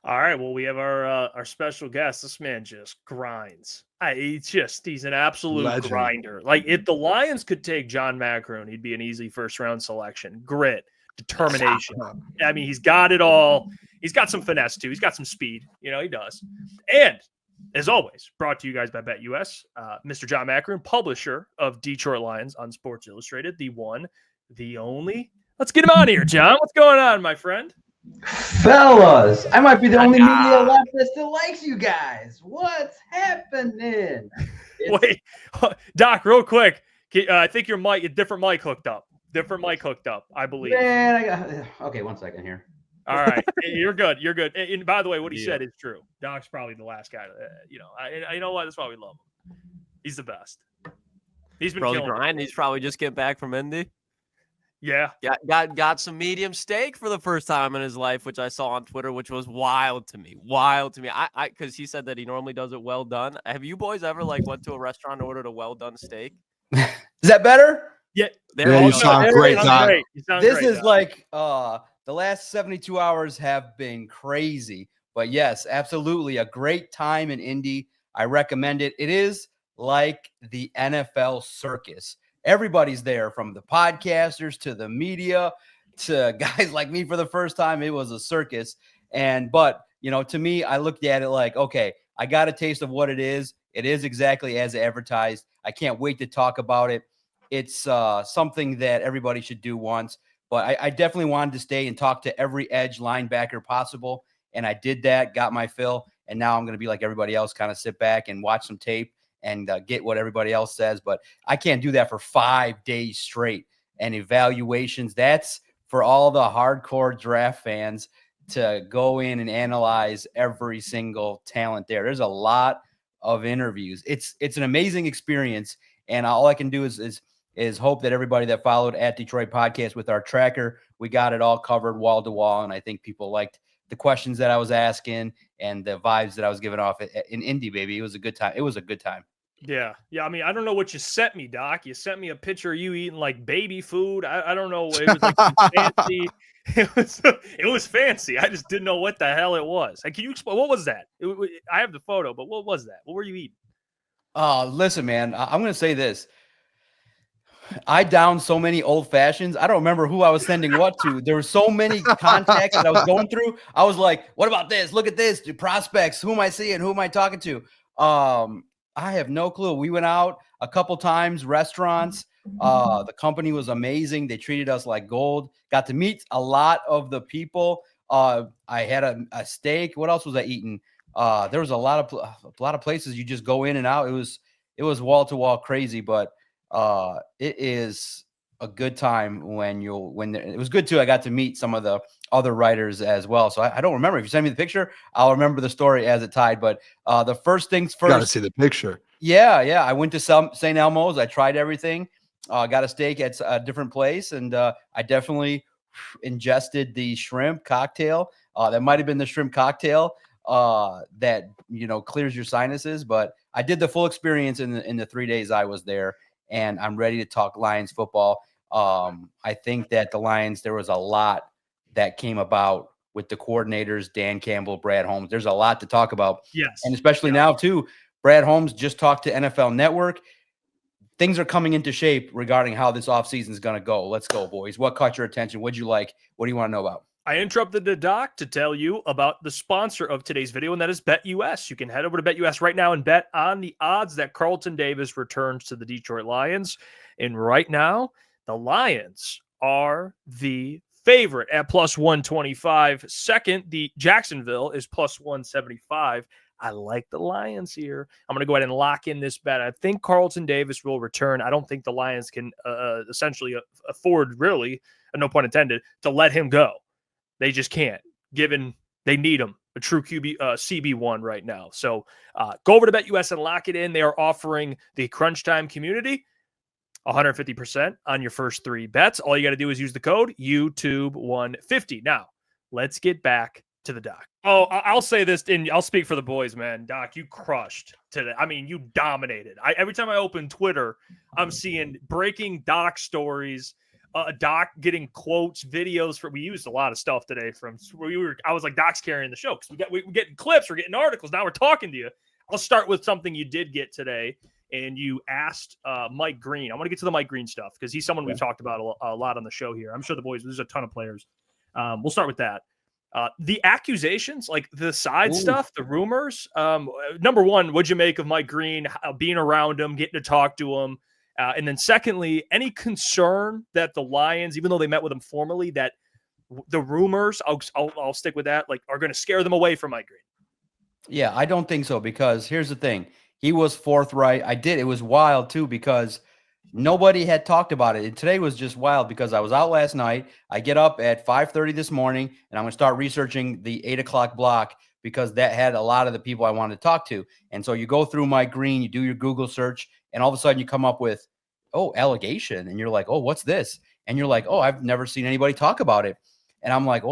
All right. Well, we have our special guest. This man just grinds. He's an absolute Legend. grinder. Like if the Lions could take John Maakaron, he'd be an easy first round selection. Grit, determination. I mean, he's got it all. He's got some finesse too. He's got some speed. He does. And as always, brought to you guys by BetUS, Mr. John Maakaron, publisher of Detroit Lions on Sports Illustrated, the one, the only. Let's get him on here, John. What's going on, my friend? Fellas, I might be the only media left that still likes you guys. What's happening? Wait, Doc, real quick. I think your mic, a different mic hooked up. I believe. Man, okay, 1 second here. All right, you're good. And by the way, what he said is true. Doc's probably the last guy. You know what? That's why we love him. He's the best. He's been killing grind. He's probably just getting back from Indy. Yeah. Got some medium steak for the first time in his life, which I saw on Twitter, which was wild to me. I because he said that he normally does it well done. Have you boys ever went to a restaurant and ordered a well done steak? Is that better? Yeah. You sound great, Doc. This is the last 72 hours have been crazy. But yes, absolutely a great time in Indy. I recommend it. It is like the NFL circus. Everybody's there, from the podcasters to the media to guys like me for the first time. It was a circus. But to me, I looked at it like, okay, I got a taste of what it is. It is exactly as advertised. I can't wait to talk about it. It's something that everybody should do once. But I definitely wanted to stay and talk to every edge linebacker possible. And I did that, got my fill. And now I'm going to be like everybody else, kind of sit back and watch some tape and get what everybody else says. But I can't do that for 5 days straight. And evaluations, that's for all the hardcore draft fans to go in and analyze every single talent there. There's a lot of interviews. It's an amazing experience. And all I can do is hope that everybody that followed at Detroit Podcast with our tracker, we got it all covered wall to wall. And I think people liked the questions that I was asking and the vibes that I was giving off in Indy, baby. It was a good time. Yeah. I mean, I don't know what you sent me, Doc. You sent me a picture of you eating like baby food. I don't know. It was like fancy. It was fancy. I just didn't know what the hell it was. Can you explain? What was that? I have the photo, but what was that? What were you eating? Listen, man, I'm going to say this. I downed so many old fashions. I don't remember who I was sending what to. There were so many contacts that I was going through. I was like, what about this? Look at this. The prospects. Who am I seeing? Who am I talking to? I have no clue. We went out a couple times, restaurants. The company was amazing. They treated us like gold. Got to meet a lot of the people. I had a steak. What else was I eating? There was a lot of places you just go in and out. It was wall to wall crazy, but it is a good time it was good too. I got to meet some of the other writers as well. So I don't remember. If you send me the picture, I'll remember the story as it tied. But the first things first. Got to see the picture. Yeah. I went to St. Elmo's. I tried everything. Got a steak at a different place, and I definitely ingested the shrimp cocktail. That might have been the shrimp cocktail that clears your sinuses. But I did the full experience in the 3 days I was there, and I'm ready to talk Lions football. I think that the Lions, there was a lot that came about with the coordinators, Dan Campbell, Brad Holmes. There's a lot to talk about. Yes. And especially now too, Brad Holmes just talked to NFL Network. Things are coming into shape regarding how this offseason is going to go. Let's go, boys. What caught your attention? What'd you like? What do you want to know about? I interrupted the doc to tell you about the sponsor of today's video, and that is BetUS. You can head over to BetUS right now and bet on the odds that Carlton Davis returns to the Detroit Lions. And right now, the Lions are the favorite at plus 125. Second, the Jacksonville is plus 175. I like the Lions here. I'm going to go ahead and lock in this bet. I think Carlton Davis will return. I don't think the Lions can essentially afford, really, no pun intended, to let him go. They just can't, given they need him, a true CB1 right now. So go over to BetUS and lock it in. They are offering the Crunch Time community 150% on your first 3 bets. All you got to do is use the code YouTube150. Now, let's get back to the doc. Oh, I'll say this, and I'll speak for the boys, man. Doc, you crushed today. I mean, you dominated. Every time I open Twitter, I'm seeing breaking doc stories. Doc getting quotes, videos. We used a lot of stuff today I was like, Doc's carrying the show because we're getting clips, we're getting articles. Now we're talking to you. I'll start with something you did get today. And you asked Mike Green. I want to get to the Mike Green stuff because he's someone we've talked about a lot on the show here. I'm sure the boys, there's a ton of players. We'll start with that. The accusations, like the side stuff, the rumors. Number one, what'd you make of Mike Green being around him, getting to talk to him? And then secondly, any concern that the Lions, even though they met with him formally, that the rumors, I'll stick with that, like are going to scare them away from Mike Green? Yeah, I don't think so because here's the thing. He was forthright. It was wild too because nobody had talked about it. And today was just wild because I was out last night. I get up at 5:30 this morning and I'm going to start researching the 8 o'clock block because that had a lot of the people I wanted to talk to. And so you go through Mike Green, you do your Google search, and all of a sudden you come up with, allegation. And you're like, what's this? And you're like, I've never seen anybody talk about it. And I'm like,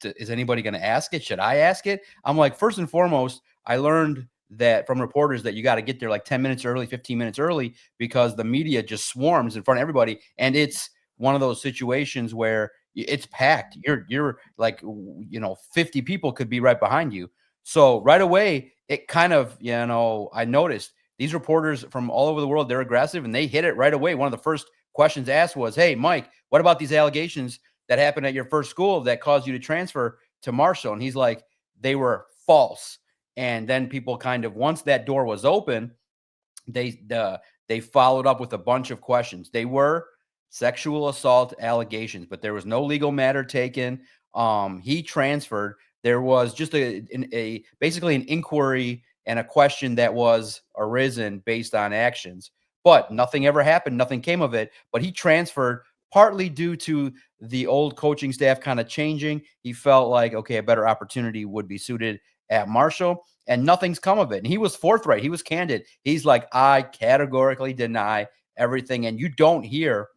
is anybody going to ask it? Should I ask it? I'm like, first and foremost, I learned that from reporters that you got to get there like 10 minutes early, 15 minutes early, because the media just swarms in front of everybody. And it's one of those situations where it's packed. You're like, 50 people could be right behind you. So right away, it kind of, I noticed these reporters from all over the world, they're aggressive and they hit it right away. One of the first questions asked was, hey, Mike, what about these allegations that happened at your first school that caused you to transfer to Marshall? And he's like, they were false. And then people kind of, once that door was open, they followed up with a bunch of questions. They were sexual assault allegations, but there was no legal matter taken. He transferred. There was just basically an inquiry and a question that was arisen based on actions, but nothing ever happened. Nothing came of it, but he transferred partly due to the old coaching staff kind of changing. He felt like, okay, a better opportunity would be suited at Marshall, and nothing's come of it. And he was forthright. He was candid. He's like, I categorically deny everything. And you don't hear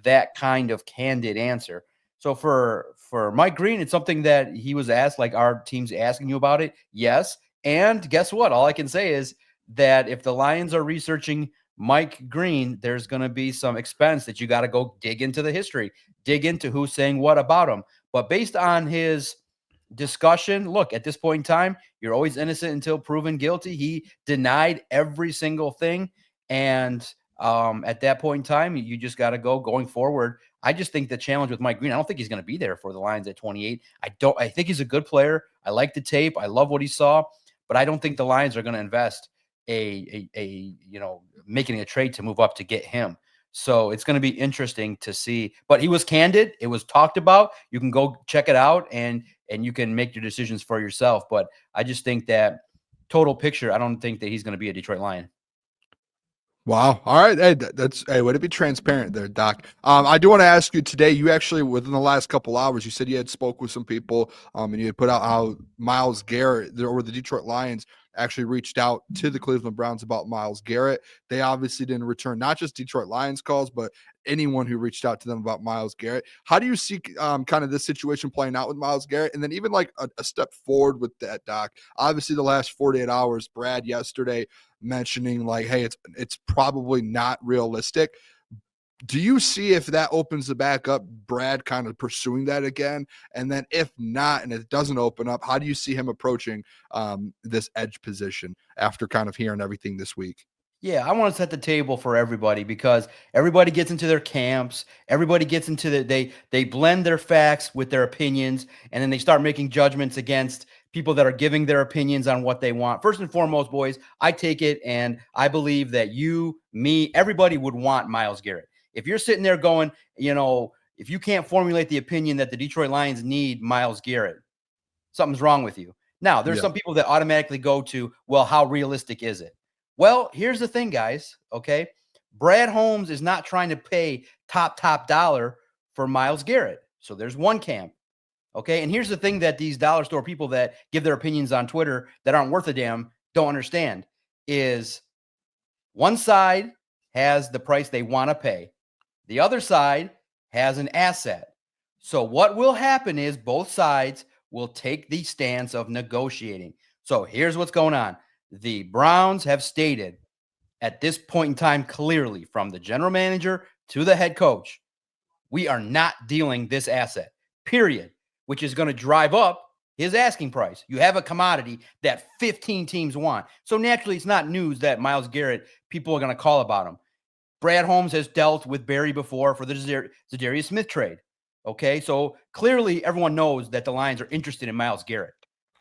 that kind of candid answer. So for Mike Green, it's something that he was asked, like, our team's asking you about it. Yes. And guess what? All I can say is that if the Lions are researching Mike Green, there's going to be some expense that you got to go dig into the history, dig into who's saying what about him. But based on his discussion, look, at this point in time, you're always innocent until proven guilty. He denied every single thing. And at that point in time, you just got to go going forward. I just think the challenge with Mike Green, I don't think he's going to be there for the Lions at 28. I think he's a good player. I like the tape. I love what he saw, but I don't think the Lions are going to invest making a trade to move up to get him. So it's going to be interesting to see, but he was candid. It was talked about. You can go check it out and you can make your decisions for yourself. But I just think that total picture, I don't think that he's going to be a Detroit Lion. Wow. All right. Hey, way to be transparent there, Doc. I do want to ask you today, you actually, within the last couple hours, you said you had spoke with some people and you had put out how Myles Garrett or the Detroit Lions actually reached out to the Cleveland Browns about Myles Garrett. They obviously didn't return not just Detroit Lions calls, but anyone who reached out to them about Myles Garrett. How do you see kind of this situation playing out with Myles Garrett? And then even like a step forward with that, Doc, obviously the last 48 hours, Brad yesterday mentioning like, hey, it's probably not realistic. Do you see if that opens the back up, Brad kind of pursuing that again? And then if not, and it doesn't open up, how do you see him approaching this edge position after kind of hearing everything this week? Yeah, I want to set the table for everybody because everybody gets into their camps. Everybody gets into they blend their facts with their opinions, and then they start making judgments against people that are giving their opinions on what they want. First and foremost, boys, I take it and I believe that you, me, everybody would want Myles Garrett. If you're sitting there going, if you can't formulate the opinion that the Detroit Lions need Myles Garrett, something's wrong with you. Now, there's some people that automatically go to, well, how realistic is it? Well, here's the thing, guys, okay? Brad Holmes is not trying to pay top dollar for Myles Garrett. So there's one camp, okay? And here's the thing that these dollar store people that give their opinions on Twitter that aren't worth a damn don't understand is one side has the price they want to pay. The other side has an asset. So what will happen is both sides will take the stance of negotiating. So here's what's going on. The Browns have stated at this point in time clearly from the general manager to the head coach, We are not dealing this asset, period, which is going to drive up his asking price. You have a commodity that 15 teams want. So naturally, it's not news that Myles Garrett, people are going to call about him. Brad Holmes has dealt with Barry before for the Zadarius Smith trade. Okay, so clearly everyone knows that the Lions are interested in Myles Garrett.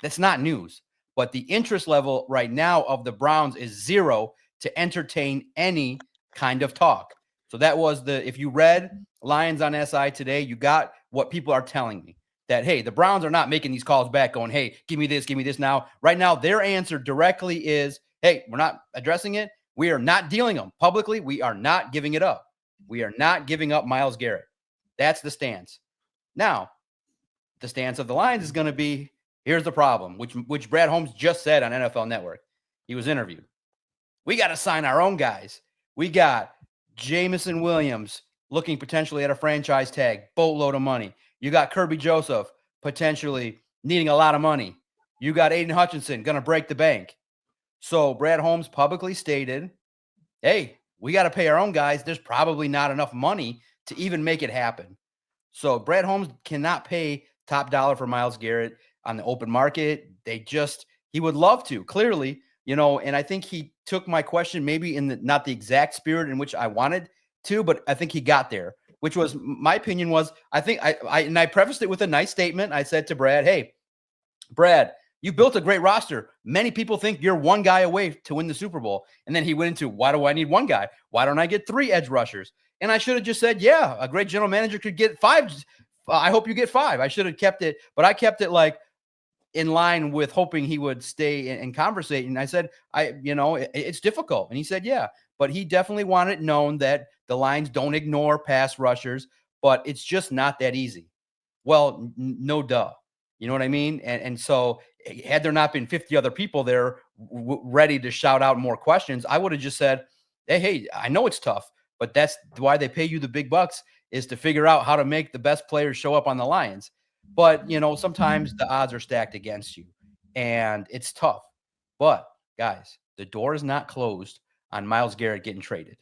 That's not news. But the interest level right now of the Browns is 0 to entertain any kind of talk. So that was if you read Lions on SI today, you got what people are telling me. That, hey, the Browns are not making these calls back going, hey, give me this now. Right now, their answer directly is, hey, we're not addressing it. We are not dealing them publicly. We are not giving it up. We are not giving up Myles Garrett. That's the stance. Now, the stance of the Lions is going to be, here's the problem, which Brad Holmes just said on NFL Network. He was interviewed. We got to sign our own guys. We got Jamison Williams looking potentially at a franchise tag, boatload of money. You got Kirby Joseph potentially needing a lot of money. You got Aiden Hutchinson going to break the bank. So Brad Holmes publicly stated, hey, we got to pay our own guys. There's probably not enough money to even make it happen. So Brad Holmes cannot pay top dollar for Myles Garrett on the open market. He would love to, clearly, and I think he took my question maybe in not the exact spirit in which I wanted to, but I think he got there, which was my opinion was, I think I prefaced it with a nice statement. I said to Brad, hey, Brad, you built a great roster. Many people think you're one guy away to win the Super Bowl. And then he went into, why do I need one guy? Why don't I get 3 edge rushers? And I should have just said, yeah, a great general manager could get 5. I hope you get 5. I should have kept it, but I kept it like in line with hoping he would stay and conversate. And I said, it's difficult. And he said, yeah, but he definitely wanted it known that the Lions don't ignore pass rushers, but it's just not that easy. Well, no duh. You know what I mean? And so had there not been 50 other people there ready to shout out more questions, I would have just said, hey, I know it's tough, but that's why they pay you the big bucks, is to figure out how to make the best players show up on the Lions. But, sometimes the odds are stacked against you and it's tough. But guys, the door is not closed on Myles Garrett getting traded.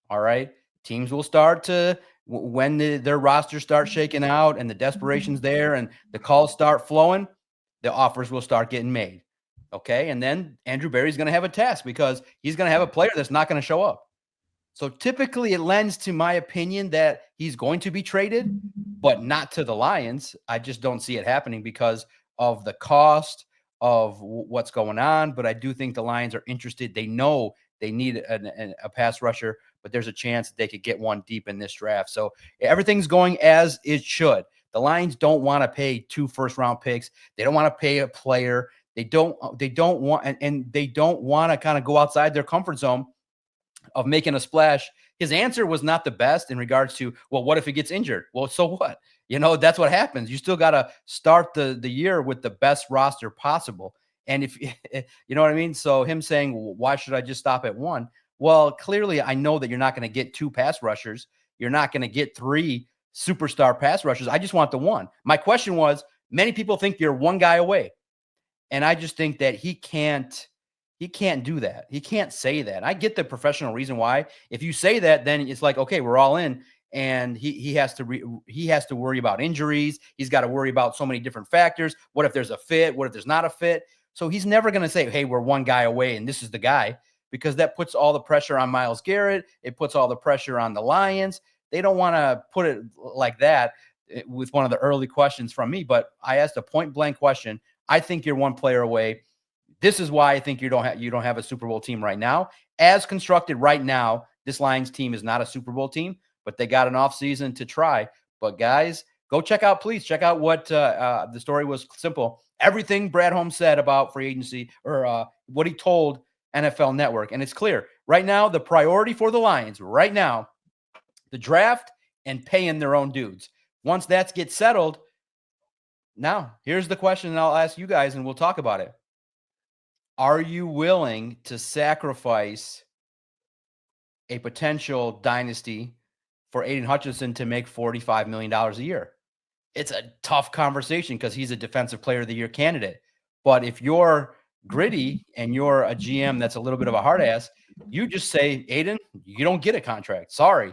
All right. Teams will start to, when their rosters start shaking out and the desperation's there and the calls start flowing, the offers will start getting made. Okay. And then Andrew Berry's going to have a task because he's going to have a player that's not going to show up. So typically it lends to my opinion that he's going to be traded, but not to the Lions. I just don't see it happening because of the cost of what's going on. But I do think the Lions are interested. They know they need a pass rusher, but there's a chance that they could get one deep in this draft. So everything's going as it should. The Lions don't want to pay 2 first-round picks. They don't want to pay a player. They don't want, and they don't want to kind of go outside their comfort zone of making a splash. His answer was not the best in regards to, well, what if he gets injured? Well, so what? That's what happens. You still got to start the year with the best roster possible. And if you know what I mean? So him saying, well, why should I just stop at 1? Well, clearly I know that you're not going to get 2 pass rushers. You're not going to get 3 superstar pass rushers. I just want the 1. My question was, many people think you're 1 guy away. And I just think that he can't do that. He can't say that. I get the professional reason why. If you say that, then it's like, okay, we're all in. And he has to worry about injuries. He's got to worry about so many different factors. What if there's a fit? What if there's not a fit? So he's never going to say, hey, we're 1 guy away and this is the guy, because that puts all the pressure on Myles Garrett. It puts all the pressure on the Lions. They don't want to put it like that with one of the early questions from me, but I asked a point blank question. I think you're 1 player away. This is why I think you don't have a Super Bowl team right now. As constructed right now, this Lions team is not a Super Bowl team, but they got an offseason to try. But guys, go check out what the story was. Simple. Everything Brad Holmes said about free agency, or what he told NFL Network. And it's clear right now, the priority for the Lions right now, the draft and paying their own dudes. Once that gets settled, now here's the question, and I'll ask you guys and we'll talk about it. Are you willing to sacrifice a potential dynasty for Aiden Hutchinson to make $45 million a year? It's a tough conversation because he's a defensive player of the year candidate. But if you're gritty and you're a GM that's a little bit of a hard ass, you just say, Aiden, you don't get a contract. Sorry.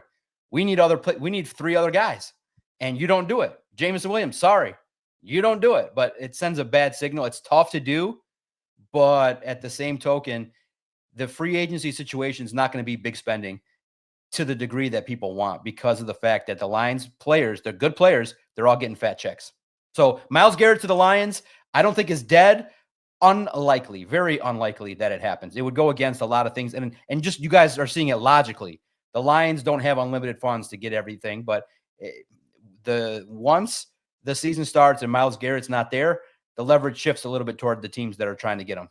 We need 3 other guys. and you don't do it. Jameson Williams, sorry, you don't do it. But it sends a bad signal. It's tough to do, but at the same token, the free agency situation is not going to be big spending to the degree that people want, because of the fact that the Lions players, they're good players, they're all getting fat checks. So Myles Garrett to the Lions, I don't think is dead. Unlikely, very unlikely that it happens. It would go against a lot of things. And just, you guys are seeing it logically. The Lions don't have unlimited funds to get everything, but once the season starts and Myles Garrett's not there, the leverage shifts a little bit toward the teams that are trying to get him.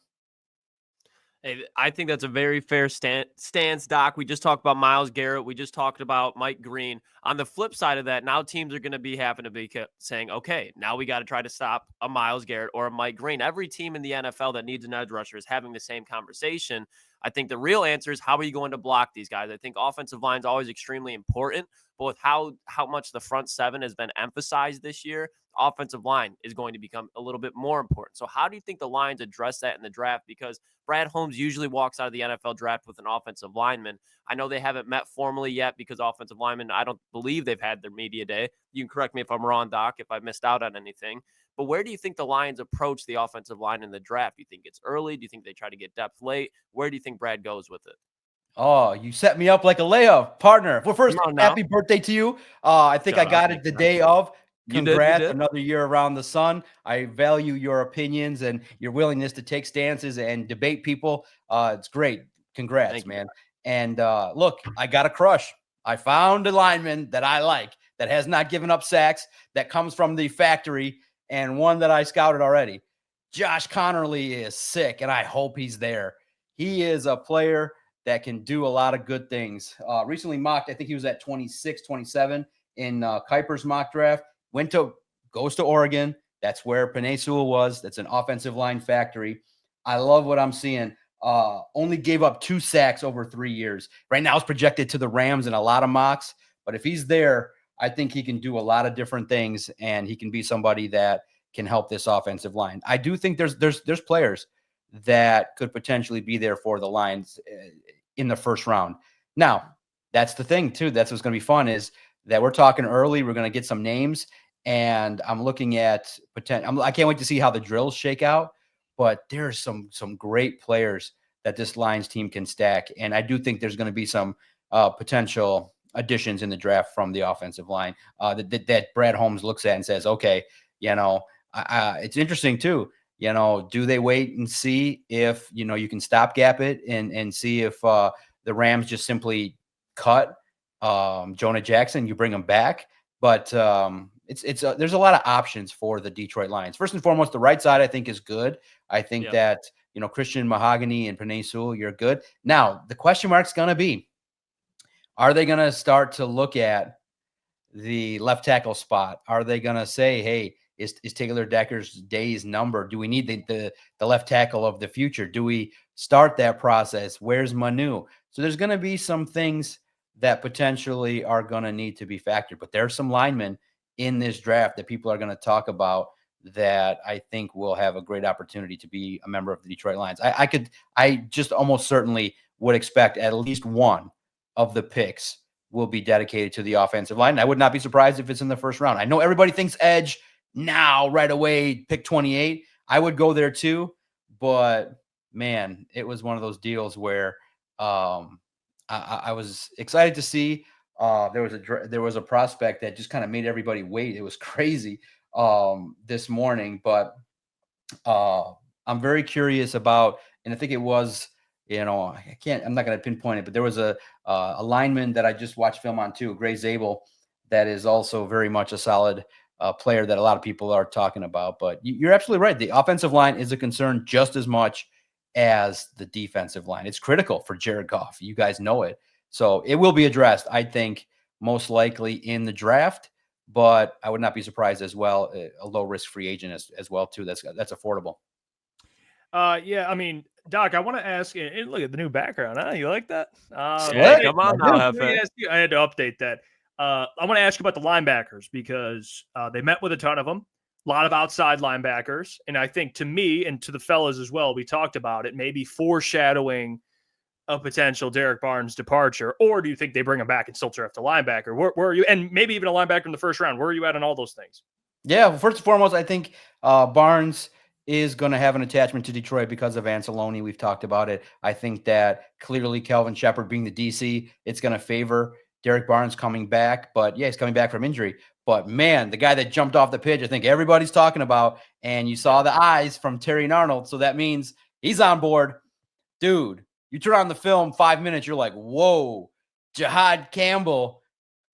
Hey, I think that's a very fair stance, Doc. We just talked about Myles Garrett. We just talked about Mike Green. On the flip side of that, now teams are going to be having to be saying, okay, now we got to try to stop a Myles Garrett or a Mike Green. Every team in the NFL that needs an edge rusher is having the same conversation. I think the real answer is, how are you going to block these guys? I think offensive line is always extremely important, but with how much the front seven has been emphasized this year, offensive line is going to become a little bit more important. So how do you think the Lions address that in the draft? Because Brad Holmes usually walks out of the NFL draft with an offensive lineman. I know they haven't met formally yet, because offensive linemen, I don't believe they've had their media day. You can correct me if I'm wrong, Doc, if I missed out on anything. But where do you think the Lions approach the offensive line in the draft? Do you think it's early? Do you think they try to get depth late? Where do you think Brad goes with it? Oh, you set me up like a layup, partner. Well, first, happy birthday to you. I think I got it the day of. Congrats, you did. Another year around the sun. I value your opinions and your willingness to take stances and debate people. It's great. Congrats, man. And look, I got a crush. I found a lineman that I like, that has not given up sacks, that comes from the factory, and one that I scouted already. Josh Connerly is sick, and I hope he's there. He is a player that can do a lot of good things. Recently mocked, I think he was at 26, 27 in Kuiper's mock draft. Goes to Oregon. That's where Penei Sewell was. That's an offensive line factory. I love what I'm seeing. Only gave up 2 sacks over 3 years. Right now, it's projected to the Rams in a lot of mocks. But if he's there, I think he can do a lot of different things, and he can be somebody that can help this offensive line. I do think there's players that could potentially be there for the Lions in the first round. Now, that's the thing too. That's what's going to be fun, is that we're talking early. We're going to get some names, and I'm looking at I can't wait to see how the drills shake out. But there's some great players that this Lions team can stack, and I do think there's going to be some potential additions in the draft from the offensive line that Brad Holmes looks at and says, okay, it's interesting too. Do they wait and see if you can stopgap it and see if the Rams just simply cut Jonah Jackson, you bring him back? But there's a lot of options for the Detroit Lions. First and foremost, the right side I think is good. I think that Christian Mahogany and Penei Sewell, you're good. Now the question mark's going to be, are they going to start to look at the left tackle spot? Are they going to say, hey, is Taylor Decker's days numbered? Do we need the left tackle of the future? Do we start that process? Where's Manu? So there's going to be some things that potentially are going to need to be factored. But there are some linemen in this draft that people are going to talk about that I think will have a great opportunity to be a member of the Detroit Lions. I just almost certainly would expect at least one of the picks will be dedicated to the offensive line. I would not be surprised if it's in the first round. I know everybody thinks edge now, right away, pick 28. I would go there too, but man, it was one of those deals where I was excited to see. There was a prospect that just kind of made everybody wait. It was crazy this morning, but I'm very curious about, and I think it was, I'm not going to pinpoint it, but there was a lineman that I just watched film on too, Gray Zabel, that is also very much a solid player that a lot of people are talking about. But you're absolutely right. The offensive line is a concern just as much as the defensive line. It's critical for Jared Goff. You guys know it. So it will be addressed, I think, most likely in the draft, but I would not be surprised as well, a low-risk free agent as well, too. That's affordable. Yeah, I mean, Doc, I want to ask you, and look at the new background. Huh? You like that? Come on now, I had to update that. I want to ask you about the linebackers, because they met with a ton of them, a lot of outside linebackers. And I think, to me and to the fellas as well, we talked about it, maybe foreshadowing a potential Derek Barnes departure, or do you think they bring him back and still draft a linebacker? Where are you? And maybe even a linebacker in the first round. Where are you at on all those things? Yeah, well, first and foremost, I think Barnes is going to have an attachment to Detroit because of Anceloni. We've talked about it. I think that clearly Kelvin Shepard being the DC, it's going to favor Derek Barnes coming back. But yeah, he's coming back from injury. But man, the guy that jumped off the pitch, I think everybody's talking about, and you saw the eyes from Terry and Arnold. So that means he's on board. Dude, you turn on the film 5 minutes, you're like, whoa, Jihad Campbell,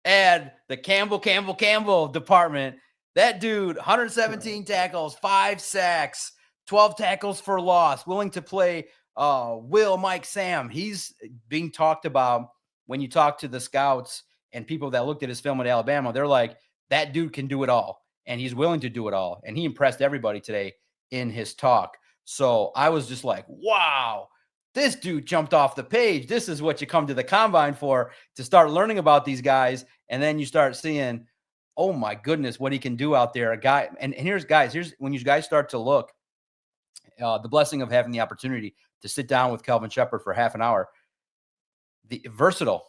add the Campbell department. That dude, 117 tackles, 5 sacks, 12 tackles for loss, willing to play Mike, Sam. He's being talked about when you talk to the scouts and people that looked at his film at Alabama. They're like, that dude can do it all, and he's willing to do it all. And he impressed everybody today in his talk. So I was just like, wow, this dude jumped off the page. This is what you come to the combine for, to start learning about these guys. And then you start seeing, oh my goodness, what he can do out there. A guy, and here's when you guys start to look, the blessing of having the opportunity to sit down with Kelvin Shepard for half an hour. The versatile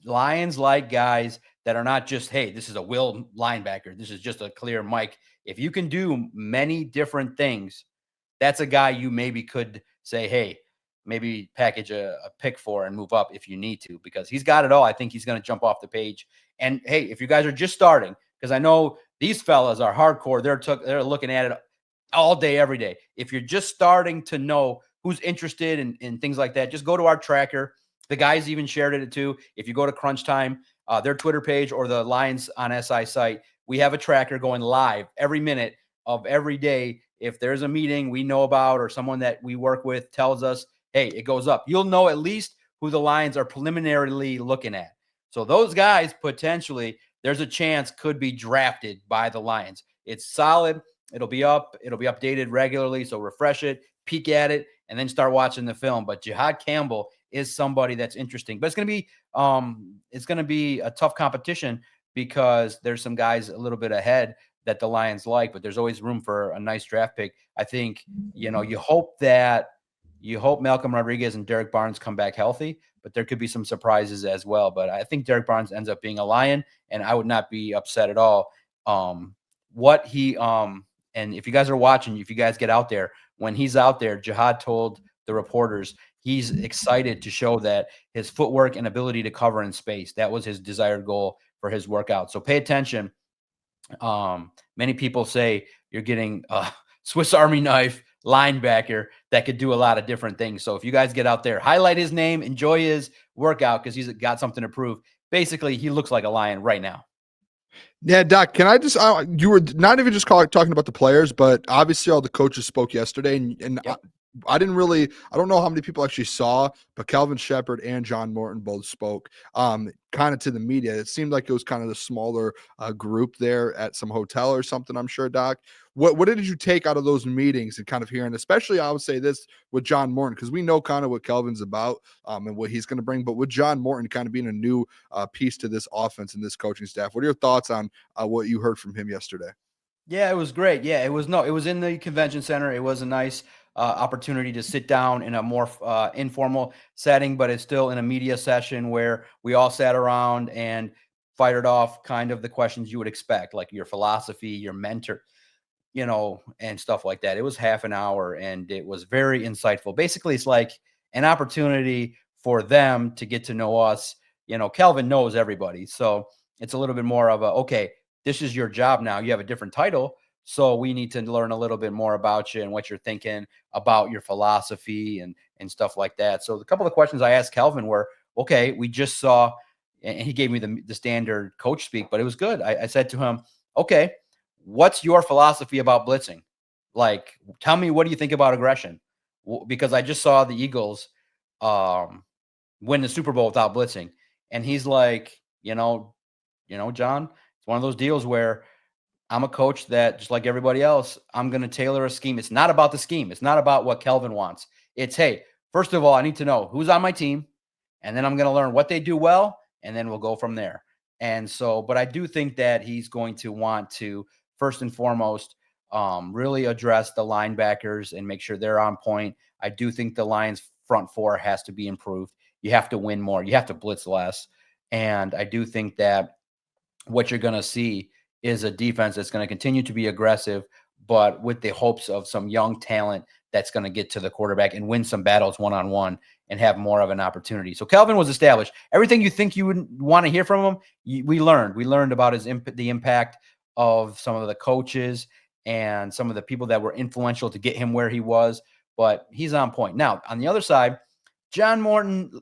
Lions like guys that are not just, hey, this is a will linebacker, this is just a clear Mike. If you can do many different things, that's a guy you maybe could say, hey, maybe package a pick for and move up if you need to, because he's got it all. I think he's going to jump off the page. And hey, if you guys are just starting, because I know these fellas are hardcore, they're looking at it all day, every day. If you're just starting to know who's interested in things like that, just go to our tracker. The guys even shared it too. If you go to Crunch Time, their Twitter page or the Lions on SI site, we have a tracker going live every minute of every day. If there's a meeting we know about or someone that we work with tells us, hey, it goes up, you'll know at least who the Lions are preliminarily looking at. So those guys potentially, there's a chance, could be drafted by the Lions. It's solid. It'll be up. It'll be updated regularly. So refresh it, peek at it, and then start watching the film. But Jihad Campbell is somebody that's interesting. But it's going to be a tough competition because there's some guys a little bit ahead that the Lions like, but there's always room for a nice draft pick. I think, you hope Malcolm Rodriguez and Derek Barnes come back healthy, but there could be some surprises as well. But I think Derek Barnes ends up being a Lion, and I would not be upset at all. And if you guys are watching, if you guys get out there, when he's out there, Jihad told the reporters he's excited to show that his footwork and ability to cover in space, that was his desired goal for his workout. So pay attention. Many people say you're getting a Swiss Army knife linebacker that could do a lot of different things. So if you guys get out there, highlight his name, enjoy his workout, because he's got something to prove. Basically, he looks like a Lion right now. Yeah, Doc, can I just, you were not even just talking about the players, but obviously all the coaches spoke yesterday, and Yep. I don't know how many people actually saw, but Kelvin Shepard and John Morton both spoke kind of to the media. It seemed like it was kind of the smaller group there at some hotel or something, I'm sure, Doc. What did you take out of those meetings and kind of hearing, especially I would say this with John Morton, because we know kind of what Kelvin's about and what he's going to bring, but with John Morton kind of being a new piece to this offense and this coaching staff, what are your thoughts on what you heard from him yesterday? Yeah, it was great. Yeah, it was in the convention center. It was a nice opportunity to sit down in a more informal setting, but it's still in a media session where we all sat around and fired off kind of the questions you would expect, like your philosophy, your mentor, and stuff like that. It was half an hour and it was very insightful. Basically, it's like an opportunity for them to get to know us. Kelvin knows everybody. So it's a little bit more of okay, this is your job now. You have a different title. So we need to learn a little bit more about you and what you're thinking about your philosophy and stuff like that. So a couple of questions I asked Kelvin were, okay, we just saw, and he gave me the standard coach speak, but it was good. I said to him, okay, what's your philosophy about blitzing? Like, tell me, what do you think about aggression? Because I just saw the Eagles win the Super Bowl without blitzing. And he's like, John, it's one of those deals where I'm a coach that, just like everybody else, I'm going to tailor a scheme. It's not about the scheme. It's not about what Kelvin wants. It's, hey, first of all, I need to know who's on my team, and then I'm going to learn what they do well, and then we'll go from there. And so, but I do think that he's going to want to, first and foremost, really address the linebackers and make sure they're on point. I do think the Lions front four has to be improved. you have to win more. You have to blitz less. And I do think that what you're going to see is a defense that's going to continue to be aggressive, but with the hopes of some young talent that's going to get to the quarterback and win some battles one-on-one and have more of an opportunity. So Calvin was established. Everything you think you would want to hear from him, we learned. We learned about the impact of some of the coaches and some of the people that were influential to get him where he was, but he's on point. Now, on the other side, John Morton,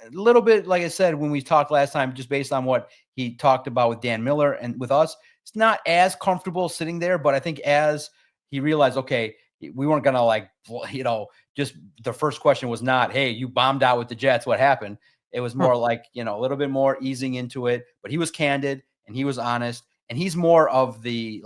a little bit, like I said, when we talked last time, just based on what he talked about with Dan Miller and with us, it's not as comfortable sitting there, but I think as he realized, okay, we weren't going to just the first question was not, hey, you bombed out with the Jets. What happened? It was more like, a little bit more easing into it, but he was candid and he was honest, and he's more of the,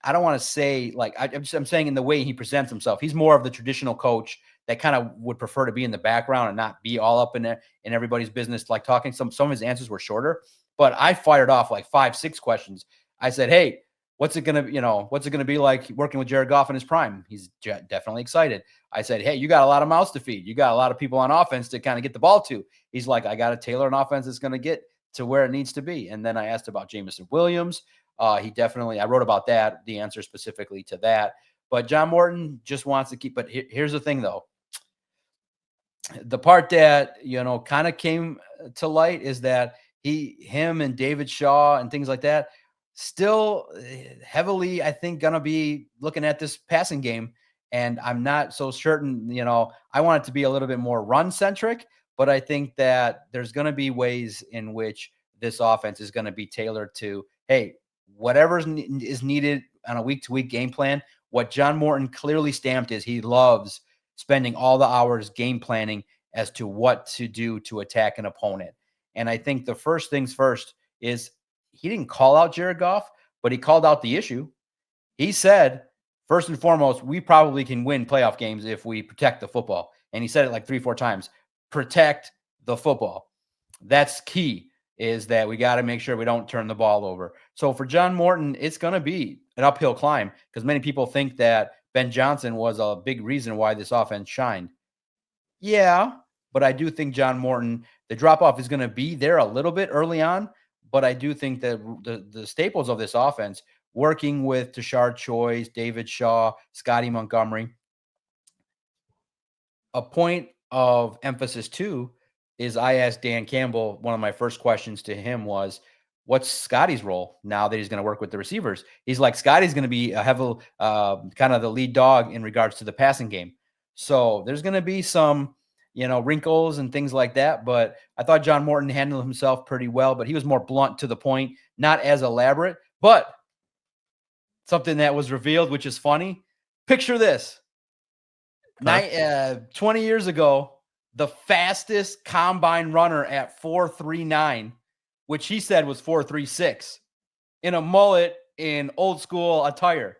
I don't want to say I'm saying in the way he presents himself, he's more of the traditional coach that kind of would prefer to be in the background and not be all up in everybody's business, like talking. Some of his answers were shorter, but I fired off like 5-6 questions. I said, hey, what's it going to be like working with Jared Goff in his prime? He's definitely excited. I said, hey, you got a lot of mouths to feed. You got a lot of people on offense to kind of get the ball to. He's like, I got to tailor an offense that's going to get to where it needs to be. And then I asked about Jameson Williams. I wrote about that, the answer specifically to that. But John Morton just wants to keep, but here's the thing though. The part that, kind of came to light is that him and David Shaw and things like that still heavily, I think, going to be looking at this passing game. And I'm not so certain, I want it to be a little bit more run centric, but I think that there's going to be ways in which this offense is going to be tailored to, hey, whatever is needed on a week-to-week game plan. What John Morton clearly stamped is he loves spending all the hours game planning as to what to do to attack an opponent. And I think the first things first is he didn't call out Jared Goff, but he called out the issue. He said, first and foremost, we probably can win playoff games if we protect the football. And he said it like 3-4 times, protect the football. That's key, is that we got to make sure we don't turn the ball over. So for John Morton, it's going to be an uphill climb because many people think that Ben Johnson was a big reason why this offense shined. Yeah, but I do think John Morton, the drop-off is going to be there a little bit early on, but I do think that the staples of this offense, working with Tashard Choice, David Shaw, Scotty Montgomery, a point of emphasis too is I asked Dan Campbell, one of my first questions to him was, what's Scotty's role now that he's going to work with the receivers? He's like, Scotty's going to be a heavy, kind of the lead dog in regards to the passing game. So there's going to be some, wrinkles and things like that. But I thought John Morton handled himself pretty well, but he was more blunt to the point, not as elaborate, but something that was revealed, which is funny. Picture this. 20 years ago, the fastest combine runner at 4.39, which he said was 4.36, in a mullet in old school attire.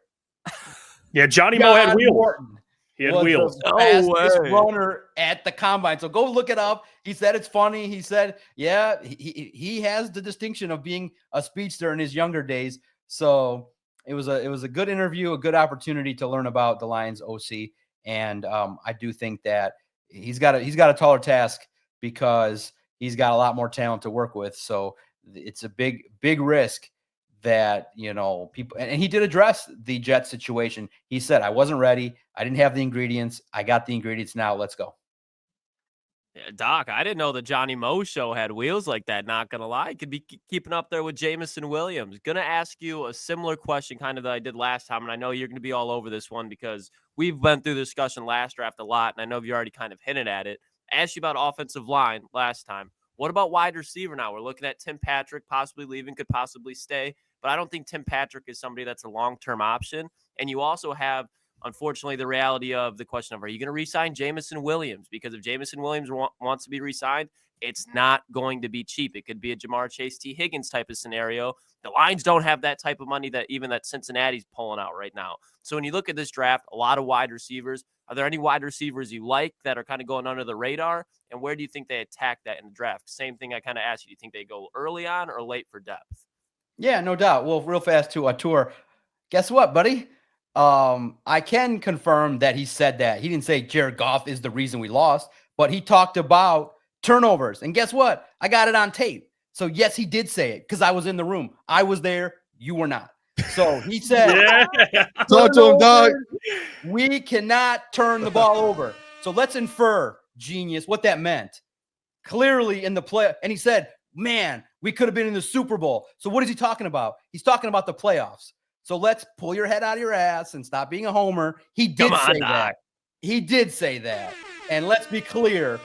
Yeah, Johnny Mo had wheels. Morton He had wheels. The fastest runner at the combine. So go look it up. He said it's funny. He said, yeah, he has the distinction of being a speedster in his younger days. So it was a good interview, a good opportunity to learn about the Lions OC. And I do think that he's got a taller task because he's got a lot more talent to work with. So it's a big risk that, people, and he did address the Jets situation. He said, I wasn't ready. I didn't have the ingredients. I got the ingredients now. Let's go. Yeah, Doc, I didn't know the Johnny Mo show had wheels like that. Not going to lie. Could be keeping up there with Jameson Williams. Going to ask you a similar question kind of that I did last time. And I know you're going to be all over this one because we've been through the discussion last draft a lot. And I know you already kind of hinted at it. I asked you about offensive line last time. What about wide receiver now? We're looking at Tim Patrick possibly leaving, could possibly stay. But I don't think Tim Patrick is somebody that's a long-term option. And you also have, unfortunately, the reality of the question of, are you going to re-sign Jameson Williams? Because if Jameson Williams wants to be re-signed, it's not going to be cheap. It could be a Jamar Chase, T. Higgins type of scenario. The Lions don't have that type of money that even that Cincinnati's pulling out right now. So when you look at this draft, a lot of wide receivers. Are there any wide receivers you like that are kind of going under the radar? And where do you think they attack that in the draft? Same thing I kind of asked you. Do you think they go early on or late for depth? Yeah, no doubt. Well, real fast to a tour. Guess what, buddy? I can confirm that he said that. He didn't say Jared Goff is the reason we lost, but he talked about turnovers. And guess what? I got it on tape. So yes, he did say it because I was in the room. I was there. You were not. So he said, Talk to him, dog. we cannot turn the ball over. So let's infer, genius, what that meant. Clearly in the play. And he said, man, we could have been in the Super Bowl. So what is he talking about? He's talking about the playoffs. So let's pull your head out of your ass and stop being a homer. He did say that. He did say that. And let's be clear,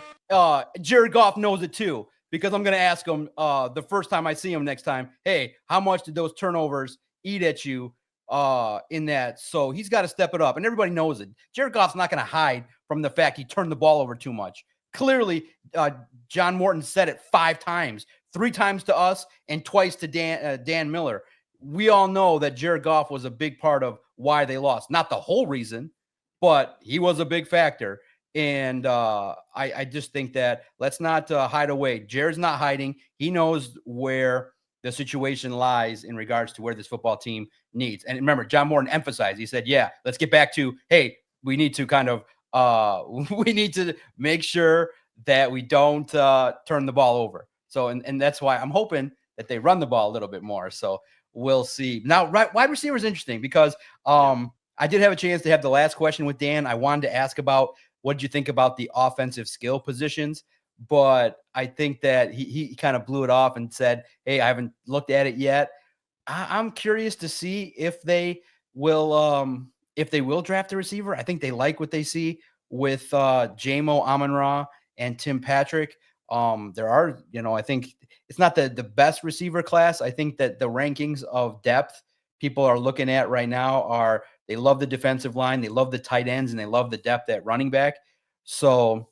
Jared Goff knows it too, because I'm going to ask him the first time I see him next time, hey, how much did those turnovers eat at you in that? So he's got to step it up. And everybody knows it. Jared Goff's not going to hide from the fact he turned the ball over too much. Clearly, John Morton said it 5 times, 3 times to us and twice to Dan Miller. We all know that Jared Goff was a big part of why they lost. Not the whole reason, but he was a big factor. And I just think that let's not hide away. Jared's not hiding. He knows where the situation lies in regards to where this football team needs. And remember, John Morton emphasized, he said, yeah, let's get back to, hey, we need to kind of, we need to make sure that we don't turn the ball over. So, and that's why I'm hoping that they run the ball a little bit more. So we'll see. Now, wide receiver is interesting because I did have a chance to have the last question with Dan. I wanted to ask about what did you think about the offensive skill positions, but I think that he kind of blew it off and said, hey, I haven't looked at it yet. I'm curious to see if they will draft a receiver. I think they like what they see with Jamo Amon-Ra and Tim Patrick. There are, I think it's not the best receiver class. I think that the rankings of depth people are looking at right now are they love the defensive line, they love the tight ends, and they love the depth at running back. So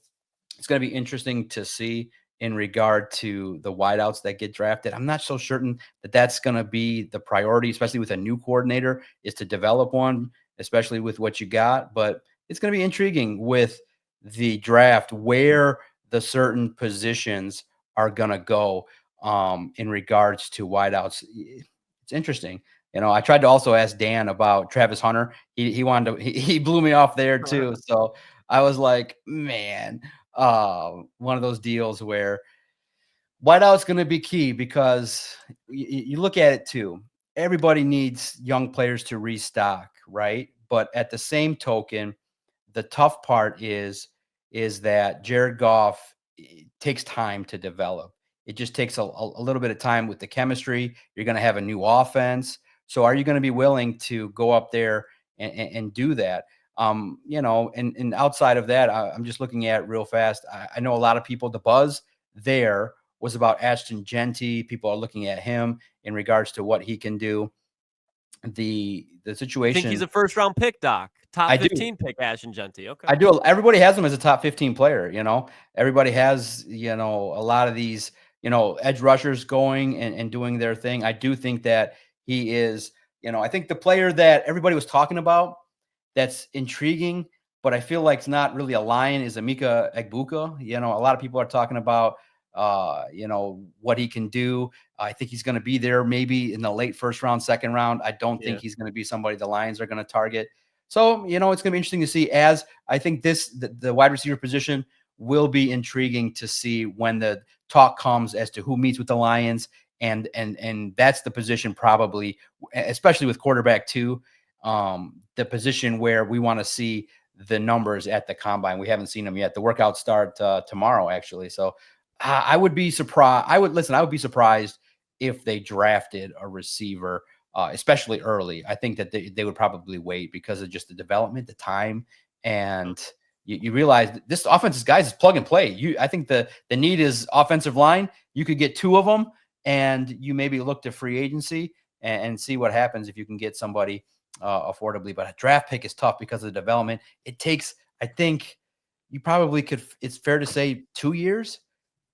it's going to be interesting to see in regard to the wideouts that get drafted. I'm not so certain that that's going to be the priority, especially with a new coordinator, is to develop one, especially with what you got. But it's going to be intriguing with the draft where the certain positions are going to go in regards to wideouts. It's interesting. I tried to also ask Dan about Travis Hunter. He wanted to, he blew me off there too. So I was like, man, one of those deals where wideout's going to be key because you look at it too. Everybody needs young players to restock, right? But at the same token, the tough part is that Jared Goff takes time to develop. It just takes a little bit of time with the chemistry. You're going to have a new offense. So are you going to be willing to go up there and do that? And outside of that, I'm just looking at real fast. I know a lot of people, the buzz there was about Ashton Gentry. People are looking at him in regards to what he can do. The situation. I think he's a first-round pick, Doc. Top 15 pick, Ashton Gentry. Okay. I do. Everybody has him as a top 15 player. Everybody has, a lot of these, edge rushers going and doing their thing. I do think that he is, I think the player that everybody was talking about that's intriguing, but I feel like it's not really a lion is Emeka Egbuka. A lot of people are talking about, what he can do. I think he's going to be there maybe in the late first round, second round. I don't think he's going to be somebody the Lions are going to target. So, it's going to be interesting to see as I think the wide receiver position will be intriguing to see when the talk comes as to who meets with the Lions. And that's the position probably, especially with quarterback too, the position where we want to see the numbers at the combine. We haven't seen them yet. The workouts start tomorrow, actually. So I would be surprised. I would be surprised if they drafted a receiver, especially early. I think that they would probably wait because of just the development, the time, and you realize this offensive guys is plug and play. I think the need is offensive line. You could get 2 of them. And you maybe look to free agency and see what happens if you can get somebody affordably. But a draft pick is tough because of the development. It takes, I think you probably could, it's fair to say 2 years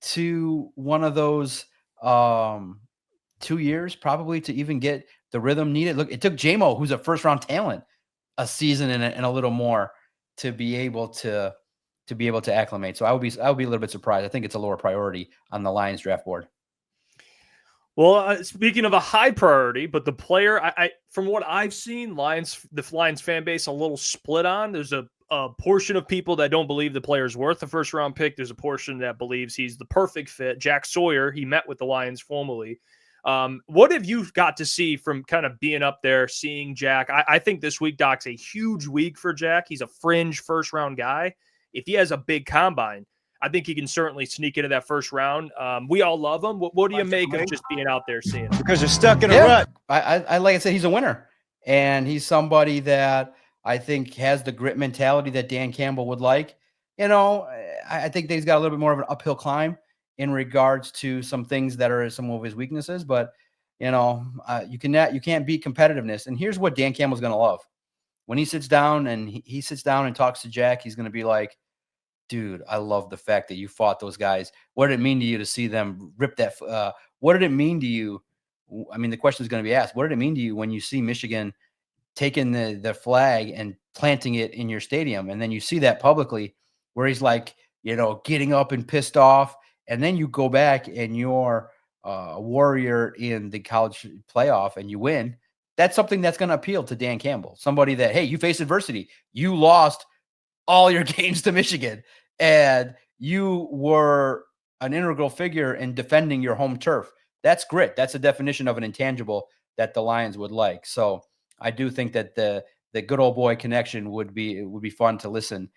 to one of those 2 years probably to even get the rhythm needed. Look, it took Jamo, who's a first round talent, a season and a little more to be able to acclimate. So I would be a little bit surprised. I think it's a lower priority on the Lions draft board. Well, speaking of a high priority, but the player, I from what I've seen, the Lions fan base a little split on. There's a a portion of people that don't believe the player's worth a first-round pick. There's a portion that believes he's the perfect fit. Jack Sawyer, he met with the Lions formally. What have you got to see from kind of being up there, seeing Jack? I think this week, Doc's a huge week for Jack. He's a fringe first-round guy. If he has a big combine, I think he can certainly sneak into that first round. We all love him. What do you make of just being out there seeing him? Because you're stuck in a rut. I like I said, he's a winner. And he's somebody that I think has the grit mentality that Dan Campbell would like. You know, I think that he's got a little bit more of an uphill climb in regards to some things that are some of his weaknesses. But, you know, you can't beat competitiveness. And here's what Dan Campbell's going to love. When he sits down and he sits down and talks to Jack, he's going to be like, dude, I love the fact that you fought those guys. What did it mean to you to see them rip that? What did it mean to you? I mean, the question is going to be asked. What did it mean to you when you see Michigan taking the flag and planting it in your stadium? And then you see that publicly where he's like, you know, getting up and pissed off. And then you go back and you're a warrior in the college playoff and you win. That's something that's going to appeal to Dan Campbell. Somebody that, hey, you faced adversity. You lost all your games to Michigan. And you were an integral figure in defending your home turf. That's grit. That's a definition of an intangible that the Lions would like. So I do think that the good old boy connection would be fun to listen.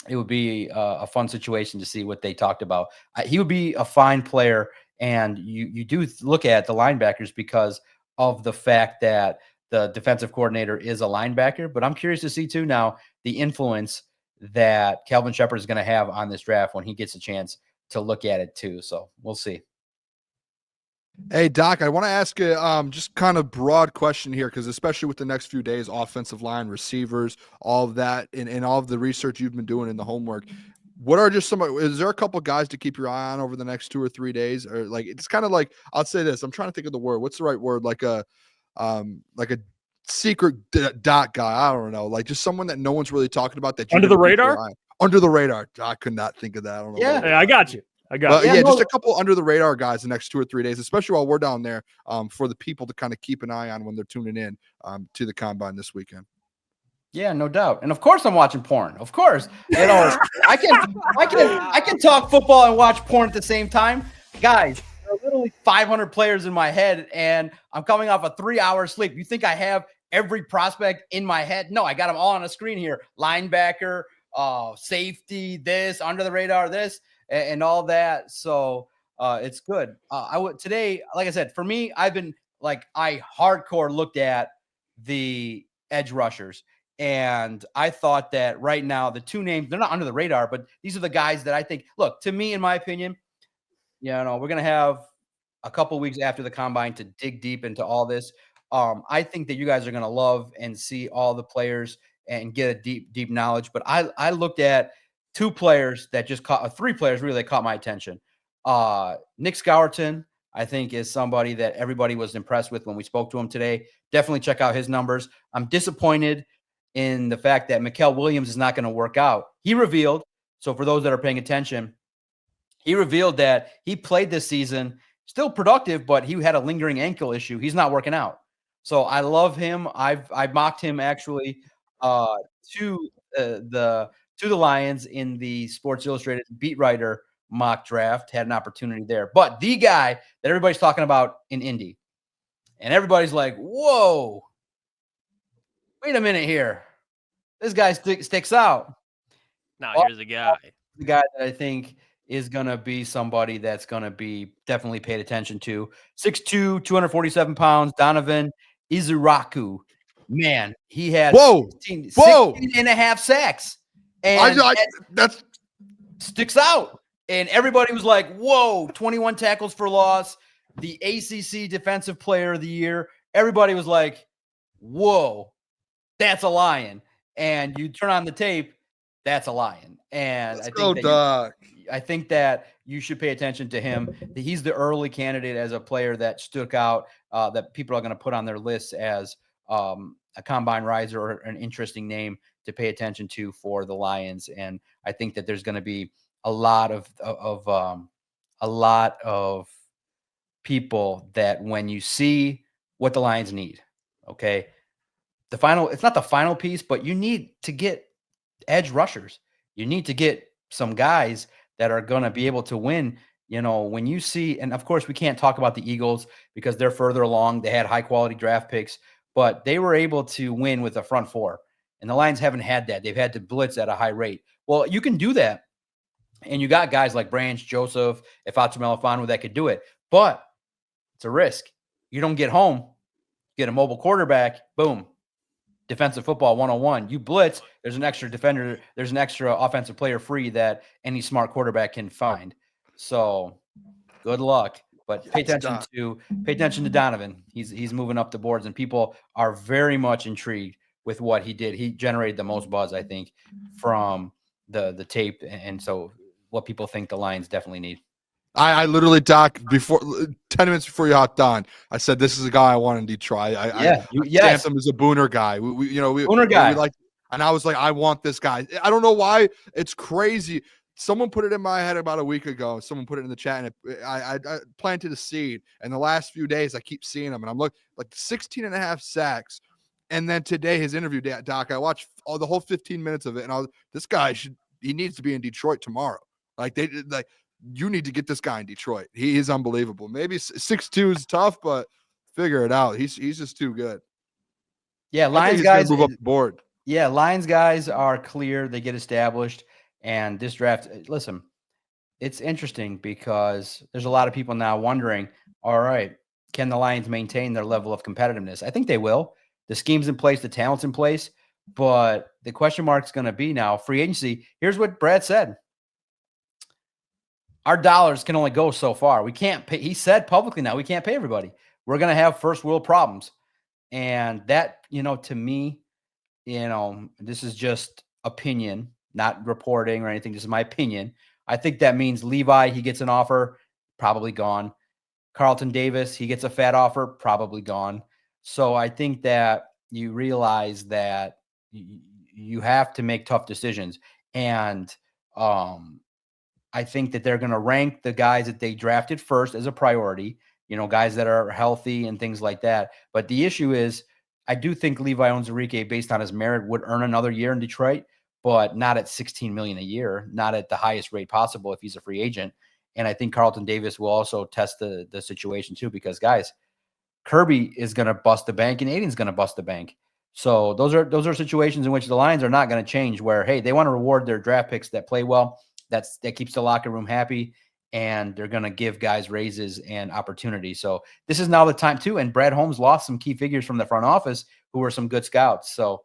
It would be a fun situation to see what they talked about. He would be a fine player, and you do look at the linebackers because of the fact that the defensive coordinator is a linebacker. But I'm curious to see too now the influence that Kelvin Shepherd is going to have on this draft when he gets a chance to look at it too. So we'll see. Hey, Doc, I want to ask you just kind of broad question here, because especially with the next few days, offensive line, receivers, all of that, and all of the research you've been doing in the homework, what are just is there a couple guys to keep your eye on over the next 2 or 3 days? Or like, it's kind of like, I'll say this, I'm trying to think of the word. What's the right word? Like a secret dot guy. I don't know. Like just someone that no one's really talking about that. Under the radar? Under the radar. I could not think of that. I don't know. Yeah. Hey, I got you. Just a couple under the radar guys the next 2 or 3 days, especially while we're down there, for the people to kind of keep an eye on when they're tuning in to the combine this weekend. Yeah, no doubt. And of course I'm watching porn. Of course. You know, I can talk football and watch porn at the same time. Guys, there are literally 500 players in my head and I'm coming off a 3-hour sleep. You think I have every prospect in my head? No, I got them all on a screen here. Linebacker, safety, this, under the radar, this, and all that. So it's good. I would today, like I said, for me, I've been like, I hardcore looked at the edge rushers. And I thought that right now, the two names, they're not under the radar, but these are the guys that I think, look, to me, in my opinion, you know, we're going to have a couple weeks after the combine to dig deep into all this. I think that you guys are going to love and see all the players and get a deep knowledge. But I looked at 2 players that just caught 3 players really that caught my attention. Nick Scourton, I think, is somebody that everybody was impressed with when we spoke to him today. Definitely check out his numbers. I'm disappointed in the fact that Mikael Williams is not going to work out. He revealed, so for those that are paying attention, he revealed that he played this season, still productive, but he had a lingering ankle issue. He's not working out. So I love him. I mocked him actually to the Lions in the Sports Illustrated beat writer mock draft, had an opportunity there. But the guy that everybody's talking about in Indy, and everybody's like, whoa, wait a minute here. This guy sticks out. Now here's a guy. The guy that I think is going to be somebody that's going to be definitely paid attention to. 6'2", 247 pounds, Donovan Izuraku. Man, he had 16 and a half sacks. And that sticks out. And everybody was like, whoa, 21 tackles for loss, the ACC Defensive Player of the Year. Everybody was like, whoa, that's a Lion. And you turn on the tape, that's a Lion. And I think that you should pay attention to him. He's the early candidate as a player that stuck out, that people are going to put on their lists as a combine riser or an interesting name to pay attention to for the Lions. And I think that there's going to be a lot of people that when you see what the Lions need, okay, it's not the final piece, but you need to get edge rushers. You need to get some guys that are going to be able to win. When you see, and of course we can't talk about the Eagles because they're further along. They had high quality draft picks, but they were able to win with a front four, and the Lions haven't had that. They've had to blitz at a high rate. Well, you can do that. And you got guys like Branch, Joseph, Ifeatu Melifonwu that could do it, but it's a risk. You don't get home, get a mobile quarterback, boom, defensive football 101. You blitz, there's an extra defender, there's an extra offensive player free that any smart quarterback can find. So good luck, but pay attention to Donovan. He's moving up the boards, and people are very much intrigued with what he did. He generated the most buzz, I think, from the tape, and so what people think the Lions definitely need. I literally, Doc, before 10 minutes before you hopped on, I said this is a guy I want in Detroit. I stamped him as a Booner guy. Booner guy. And I was like, I want this guy. I don't know why. It's crazy. Someone put it in my head about a week ago. Someone put it in the chat, and I planted a seed. And the last few days, I keep seeing him, and I'm looking like 16 and a half sacks. And then today, his interview, Doc, I watched the whole 15 minutes of it, and this guy he needs to be in Detroit tomorrow. You need to get this guy in Detroit. He is unbelievable. Maybe 6'2" is tough, but figure it out. He's just too good. Yeah, Lions guys move up the board. Yeah, Lions guys are clear. They get established. And this draft, listen, it's interesting because there's a lot of people now wondering, all right, can the Lions maintain their level of competitiveness? I think they will. The scheme's in place, the talent's in place. But the question mark's going to be now free agency. Here's what Brad said. Our dollars can only go so far. We can't pay. He said publicly now, we can't pay everybody. We're going to have first world problems. And that, to me, this is just opinion, not reporting or anything. This is my opinion. I think that means Levi, he gets an offer, probably gone. Carlton Davis, he gets a fat offer, probably gone. So I think that you realize that you have to make tough decisions. And I think that they're going to rank the guys that they drafted first as a priority, guys that are healthy and things like that. But the issue is, I do think Levi Onwuzurike, based on his merit, would earn another year in Detroit, but not at $16 million a year, not at the highest rate possible if he's a free agent. And I think Carlton Davis will also test the situation too, because guys, Kirby is going to bust the bank and Aiden's going to bust the bank. So those are situations in which the Lions are not going to change, where, hey, they want to reward their draft picks that play well. That keeps the locker room happy, and they're going to give guys raises and opportunities. So this is now the time too. And Brad Holmes lost some key figures from the front office who were some good scouts. So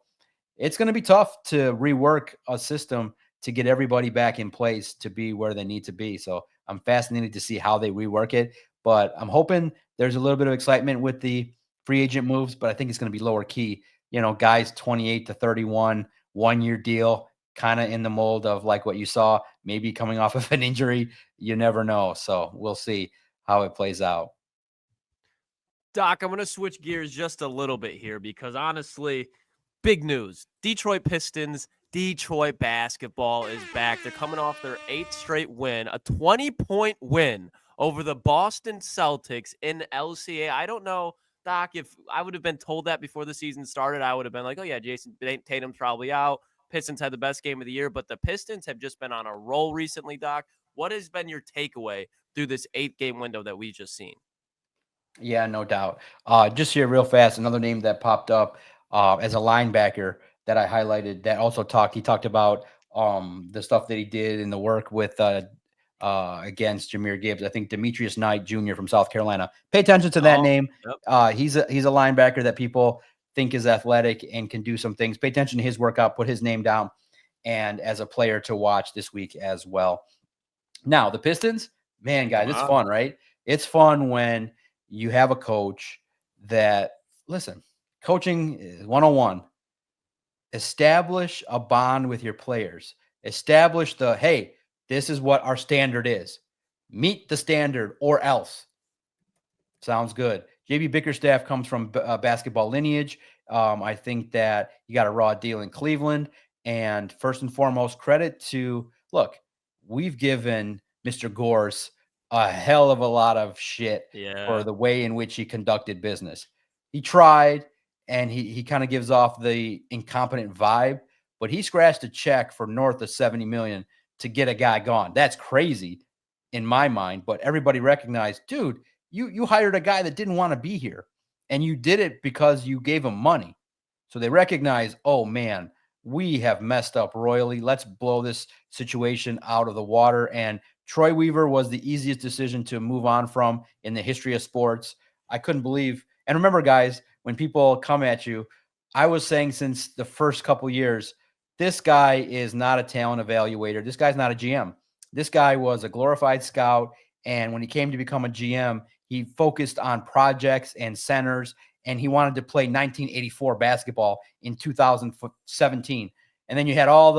it's going to be tough to rework a system to get everybody back in place to be where they need to be. So I'm fascinated to see how they rework it, but I'm hoping there's a little bit of excitement with the free agent moves, but I think it's going to be lower key, guys 28 to 31, 1-year deal, kind of in the mold of like what you saw, maybe coming off of an injury. You never know. So we'll see how it plays out. Doc, I'm going to switch gears just a little bit here because honestly, big news. Detroit Pistons, Detroit basketball is back. They're coming off their 8th straight win, a 20-point win over the Boston Celtics in LCA. I don't know, Doc, if I would have been told that before the season started, I would have been like, oh yeah, Jason Tatum's probably out. Pistons had the best game of the year, but the Pistons have just been on a roll recently, Doc. What has been your takeaway through this 8-game window that we've just seen? Yeah, no doubt. Just here real fast, another name that popped up as a linebacker that I highlighted that also he talked about the stuff that he did in the work with against Jahmyr Gibbs. I think Demetrius Knight Jr. from South Carolina. Pay attention to that name. Yep. He's a linebacker that people think is athletic and can do some things. Pay attention to his workout, put his name down, and as a player to watch this week as well. Now, the Pistons, man, guys, it's fun, right? It's fun when you have a coach that, listen, coaching is 101. Establish a bond with your players. Establish hey, this is what our standard is. Meet the standard or else. Sounds good. JB Bickerstaff comes from basketball lineage. I think that you got a raw deal in Cleveland. And first and foremost, credit to, look, we've given Mr. Gorse a hell of a lot of shit for the way in which he conducted business. He tried, and he kind of gives off the incompetent vibe, but he scratched a check for north of $70 million to get a guy gone. That's crazy in my mind, but everybody recognized, dude, you hired a guy that didn't want to be here, and you did it because you gave him money. So they recognize, oh man, we have messed up royally. Let's blow this situation out of the water. And Troy Weaver was the easiest decision to move on from in the history of sports. I couldn't believe. And remember, guys, when people come at you, I was saying since the first couple years, this guy is not a talent evaluator. This guy's not a GM. This guy was a glorified scout. And when he came to become a GM, he focused on projects and centers, and he wanted to play 1984 basketball in 2017. And then you had all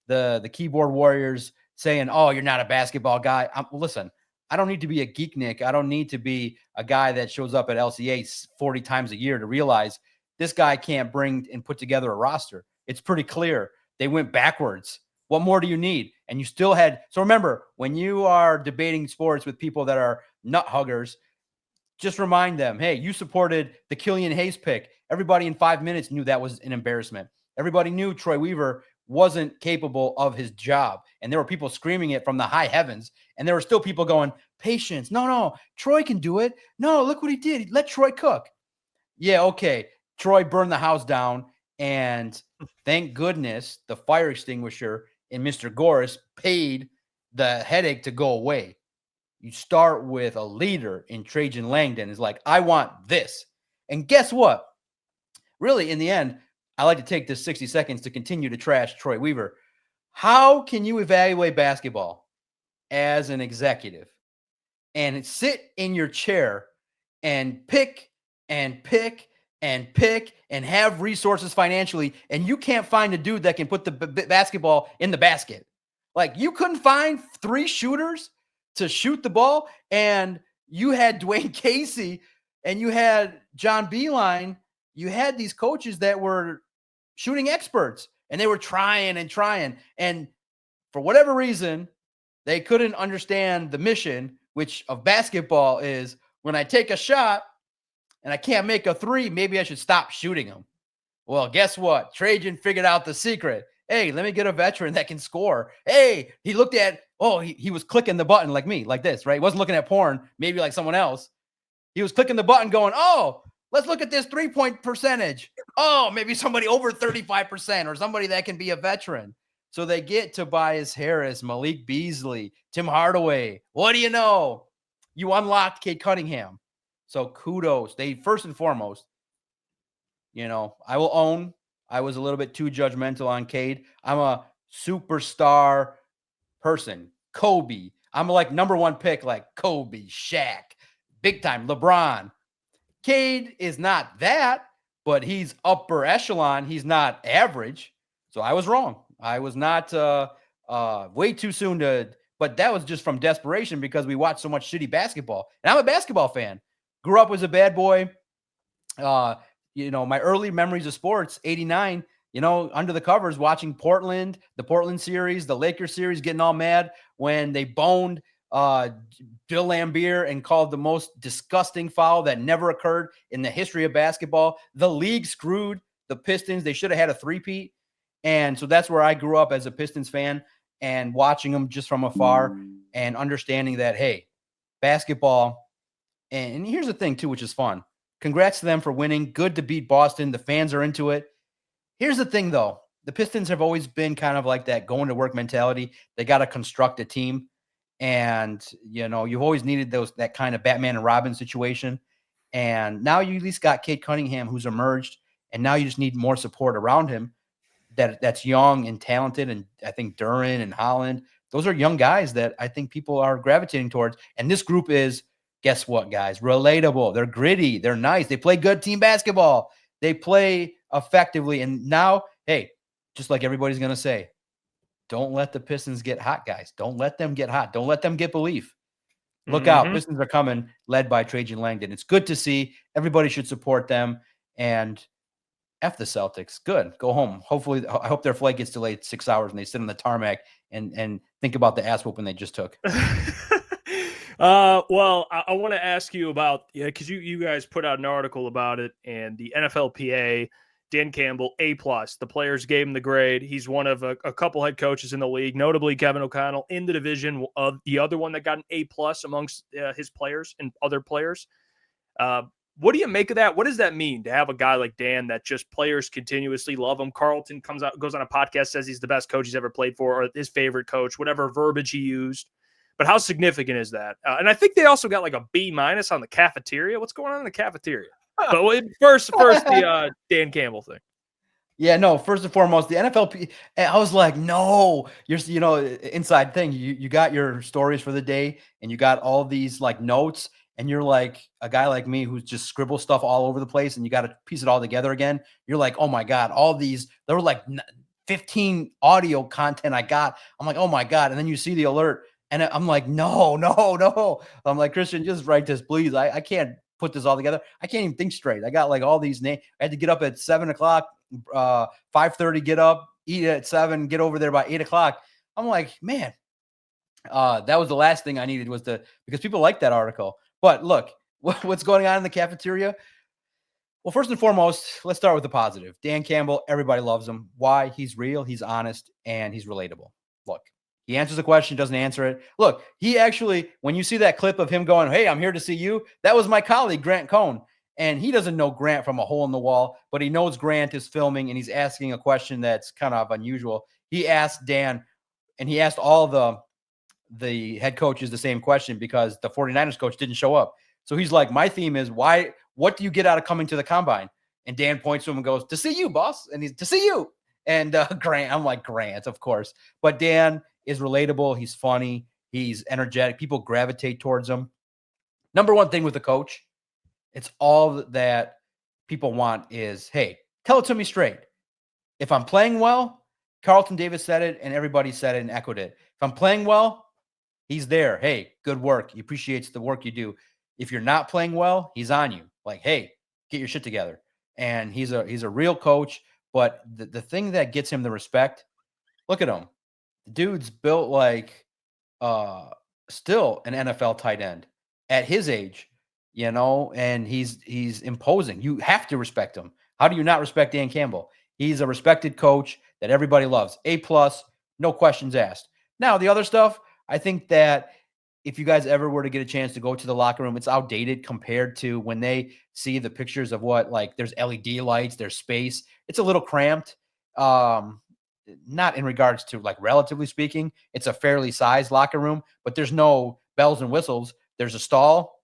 the keyboard warriors saying, oh, you're not a basketball guy. Listen, I don't need to be a geeknik. I don't need to be a guy that shows up at LCA 40 times a year to realize this guy can't bring and put together a roster. It's pretty clear. They went backwards. What more do you need? And you still had. So remember, when you are debating sports with people that are nut huggers, just remind them, hey, you supported the Killian Hayes pick. Everybody in 5 minutes knew that was an embarrassment. Everybody knew Troy Weaver wasn't capable of his job. And there were people screaming it from the high heavens. And there were still people going, patience. No, Troy can do it. No, look what he did. Let Troy cook. Yeah, okay. Troy burned the house down. And thank goodness the fire extinguisher in Mr. Goris paid the headache to go away. You start with a leader in Trajan Langdon is like, I want this. And guess what? Really, in the end, I like to take this 60 seconds to continue to trash Troy Weaver. How can you evaluate basketball as an executive and sit in your chair and pick and pick and pick and have resources financially, and you can't find a dude that can put the basketball in the basket? Like, you couldn't find 3 shooters to shoot the ball, and you had Dwayne Casey and you had John Beeline. You had these coaches that were shooting experts, and they were trying. And for whatever reason, they couldn't understand the mission, which of basketball is, when I take a shot and I can't make a 3, maybe I should stop shooting them. Well, guess what? Trajan figured out the secret. Hey, let me get a veteran that can score. Hey, he looked at, he was clicking the button like me, like this, right? He wasn't looking at porn, maybe like someone else. He was clicking the button going, let's look at this 3-point percentage. Maybe somebody over 35% or somebody that can be a veteran. So they get Tobias Harris, Malik Beasley, Tim Hardaway. What do you know? You unlocked Cade Cunningham. So kudos. They, first and foremost, I will own, I was a little bit too judgmental on Cade. I'm a superstar person. Kobe. I'm like number 1 pick, like Kobe, Shaq, big time, LeBron. Cade is not that, but he's upper echelon. He's not average. So I was wrong. I was not way too soon but that was just from desperation because we watched so much shitty basketball. And I'm a basketball fan. Grew up as a bad boy. My early memories of sports, 89, under the covers, watching Portland, the Portland series, the Lakers series, getting all mad when they boned Bill Laimbeer and called the most disgusting foul that never occurred in the history of basketball. The league screwed the Pistons. They should have had a three-peat. And so that's where I grew up as a Pistons fan, and watching them just from afar and understanding that, hey, basketball. And here's the thing, too, which is fun. Congrats to them for winning. Good to beat Boston. The fans are into it. Here's the thing, though. The Pistons have always been kind of like that going to work mentality. They got to construct a team. And, you've always needed that kind of Batman and Robin situation. And now you at least got Cade Cunningham, who's emerged. And now you just need more support around him that's young and talented. And I think Duran and Holland, those are young guys that I think people are gravitating towards. And this group is, guess what, guys? Relatable. They're gritty. They're nice. They play good team basketball. They play effectively. And now, hey, just like everybody's going to say, don't let the Pistons get hot, guys. Don't let them get hot. Don't let them get belief. Look out. Pistons are coming, led by Trajan Langdon. It's good to see. Everybody should support them. And F the Celtics. Good. Go home. Hopefully, I hope their flight gets delayed 6 hours and they sit on the tarmac and think about the ass whooping they just took. Well, I want to ask you about, because you guys put out an article about it, and the NFLPA, Dan Campbell, A+. The players gave him the grade. He's one of a couple head coaches in the league, notably Kevin O'Connell in the division of the other one that got an A+ amongst his players and other players. What do you make of that? What does that mean to have a guy like Dan that just players continuously love him? Carlton goes on a podcast, says he's the best coach he's ever played for, or his favorite coach, whatever verbiage he used. But how significant is that? And I think they also got like a B- on the cafeteria. What's going on in the cafeteria? But first, the Dan Campbell thing. Yeah, no, first and foremost, the NFLP, I was like, no, inside thing. You got your stories for the day and you got all these like notes, and you're like a guy like me who's just scribble stuff all over the place, and you got to piece it all together again. You're like, oh my God, all these, there were like 15 audio content I got. I'm like, oh my God. And then you see the alert, and I'm like, no. I'm like, Christian, just write this, please. I can't put this all together. I can't even think straight. I got like all these names. I had to get up at 7 o'clock, 5:30, get up, eat at 7, get over there by 8 o'clock. I'm like, man, that was the last thing I needed because people like that article. But look, what's going on in the cafeteria? Well, first and foremost, let's start with the positive. Dan Campbell, everybody loves him. Why? He's real, he's honest, and he's relatable. Look, he answers the question, doesn't answer it. Look, he actually, when you see that clip of him going, hey, I'm here to see you, that was my colleague, Grant Cohn. And he doesn't know Grant from a hole in the wall, but he knows Grant is filming, and he's asking a question that's kind of unusual. He asked Dan, and he asked all the head coaches the same question because the 49ers coach didn't show up. So he's like, my theme is, what do you get out of coming to the combine? And Dan points to him and goes, to see you, boss. And he's, to see you. And Grant, I'm like, Grant, of course. But Dan is relatable. He's funny. He's energetic. People gravitate towards him. Number one thing with the coach, it's all that people want is, hey, tell it to me straight. If I'm playing well, Carlton Davis said it, and everybody said it and echoed it. If I'm playing well, he's there. Hey, good work. He appreciates the work you do. If you're not playing well, he's on you. Like, hey, get your shit together. And he's a real coach. But the thing that gets him the respect, look at him. The dude's built like still an NFL tight end at his age, and he's imposing. You have to respect him. How do you not respect Dan Campbell? He's a respected coach that everybody loves. A+, no questions asked. Now, the other stuff, I think that if you guys ever were to get a chance to go to the locker room, it's outdated compared to when they see the pictures of what, like, there's LED lights, there's space. It's a little cramped. Not in regards to, like, relatively speaking, it's a fairly sized locker room, but there's no bells and whistles. There's a stall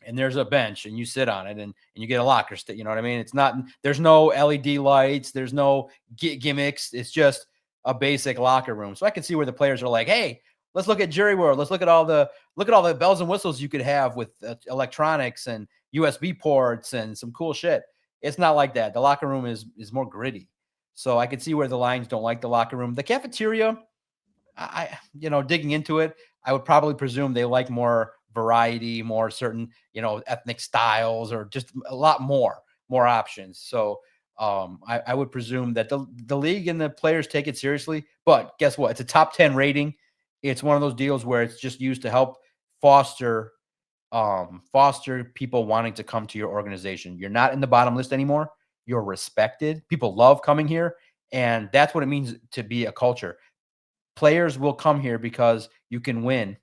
and there's a bench, and you sit on it, and you get a locker. You know what I mean? It's not, there's no LED lights. There's no gimmicks. It's just a basic locker room. So I can see where the players are like, hey, let's look at Jerry World. Let's look at all the bells and whistles you could have with electronics and USB ports and some cool shit. It's not like that. The locker room is more gritty. So I could see where the Lions don't like the locker room. The cafeteria, digging into it, I would probably presume they like more variety, more certain, ethnic styles, or just a lot more options. So I would presume that the league and the players take it seriously. But guess what? It's a top 10 rating. It's one of those deals where it's just used to help foster people wanting to come to your organization. You're not in the bottom list anymore. You're respected. People love coming here, and that's what it means to be a culture. Players will come here because you can win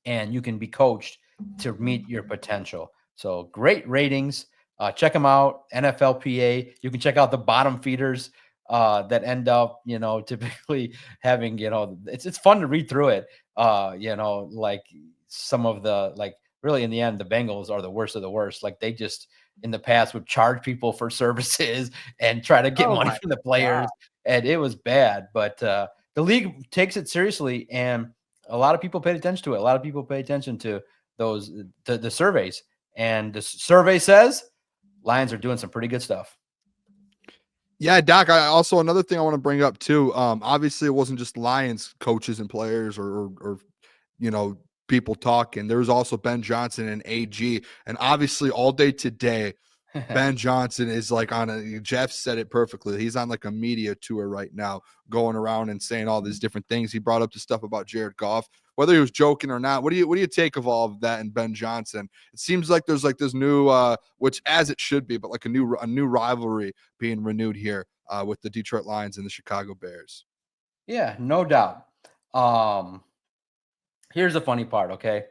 and you can be coached to meet your potential. So great ratings. Check them out. NFLPA. You can check out the bottom feeders that end up, typically having, it's fun to read through it. Like some of the, like, really in the end, the Bengals are the worst of the worst. Like, they just in the past would charge people for services and try to get money from the players. God. And it was bad, but the league takes it seriously, and a lot of people paid attention to it. A lot of people pay attention to those, the surveys, and the survey says Lions are doing some pretty good stuff. Yeah, Doc, another thing I want to bring up too. Obviously it wasn't just Lions coaches and players or people talking. There was also Ben Johnson and AG. And obviously all day today, Ben Johnson is like Jeff said it perfectly. He's on like a media tour right now, going around and saying all these different things. He brought up the stuff about Jared Goff, whether he was joking or not. What do you take of all of that and Ben Johnson? It seems like there's like this new, which as it should be, but like a new rivalry being renewed here with the Detroit Lions and the Chicago Bears. Yeah, no doubt. Here's the funny part, okay?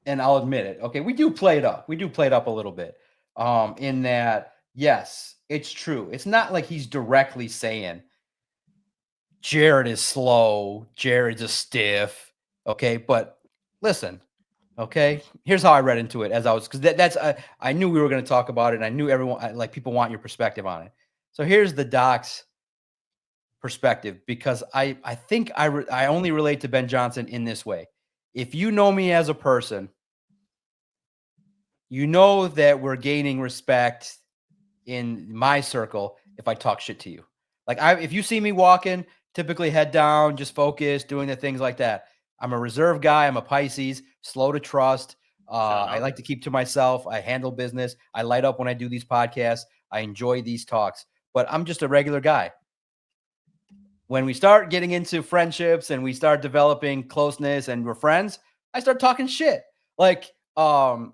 And I'll admit it. Okay, we do play it up. We do play it up a little bit. In that, yes, it's true. It's not like he's directly saying Jared is slow, Jared's a stiff. Okay, but listen, okay, here's how I read into it as I was, because I knew we were going to talk about it, and I knew everyone, people want your perspective on it. So here's the doc's perspective, because I think I only relate to Ben Johnson in this way. If you know me as a person, you know that we're gaining respect in my circle if I talk shit to you. Like if you see me walking, typically head down, just focus, doing the things like that. I'm a reserve guy. I'm a Pisces, slow to trust. I like to keep to myself. I handle business. I light up when I do these podcasts. I enjoy these talks, but I'm just a regular guy. When we start getting into friendships and we start developing closeness and we're friends, I start talking shit. And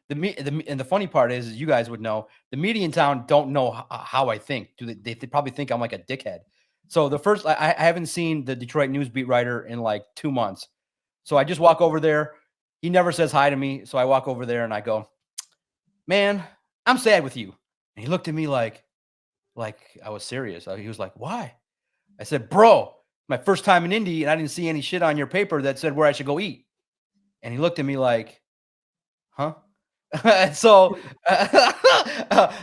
the funny part is, you guys would know, the media in town don't know how I think. They probably think I'm like a dickhead. So I haven't seen the Detroit news beat writer in like 2 months. So I just walk over there. He never says hi to me. So I walk over there and I go, "Man, I'm sad with you." And he looked at me like I was serious. He was like, "Why?" I said, "Bro, my first time in Indy, and I didn't see any shit on your paper that said where I should go eat." And he looked at me like, "Huh?" And so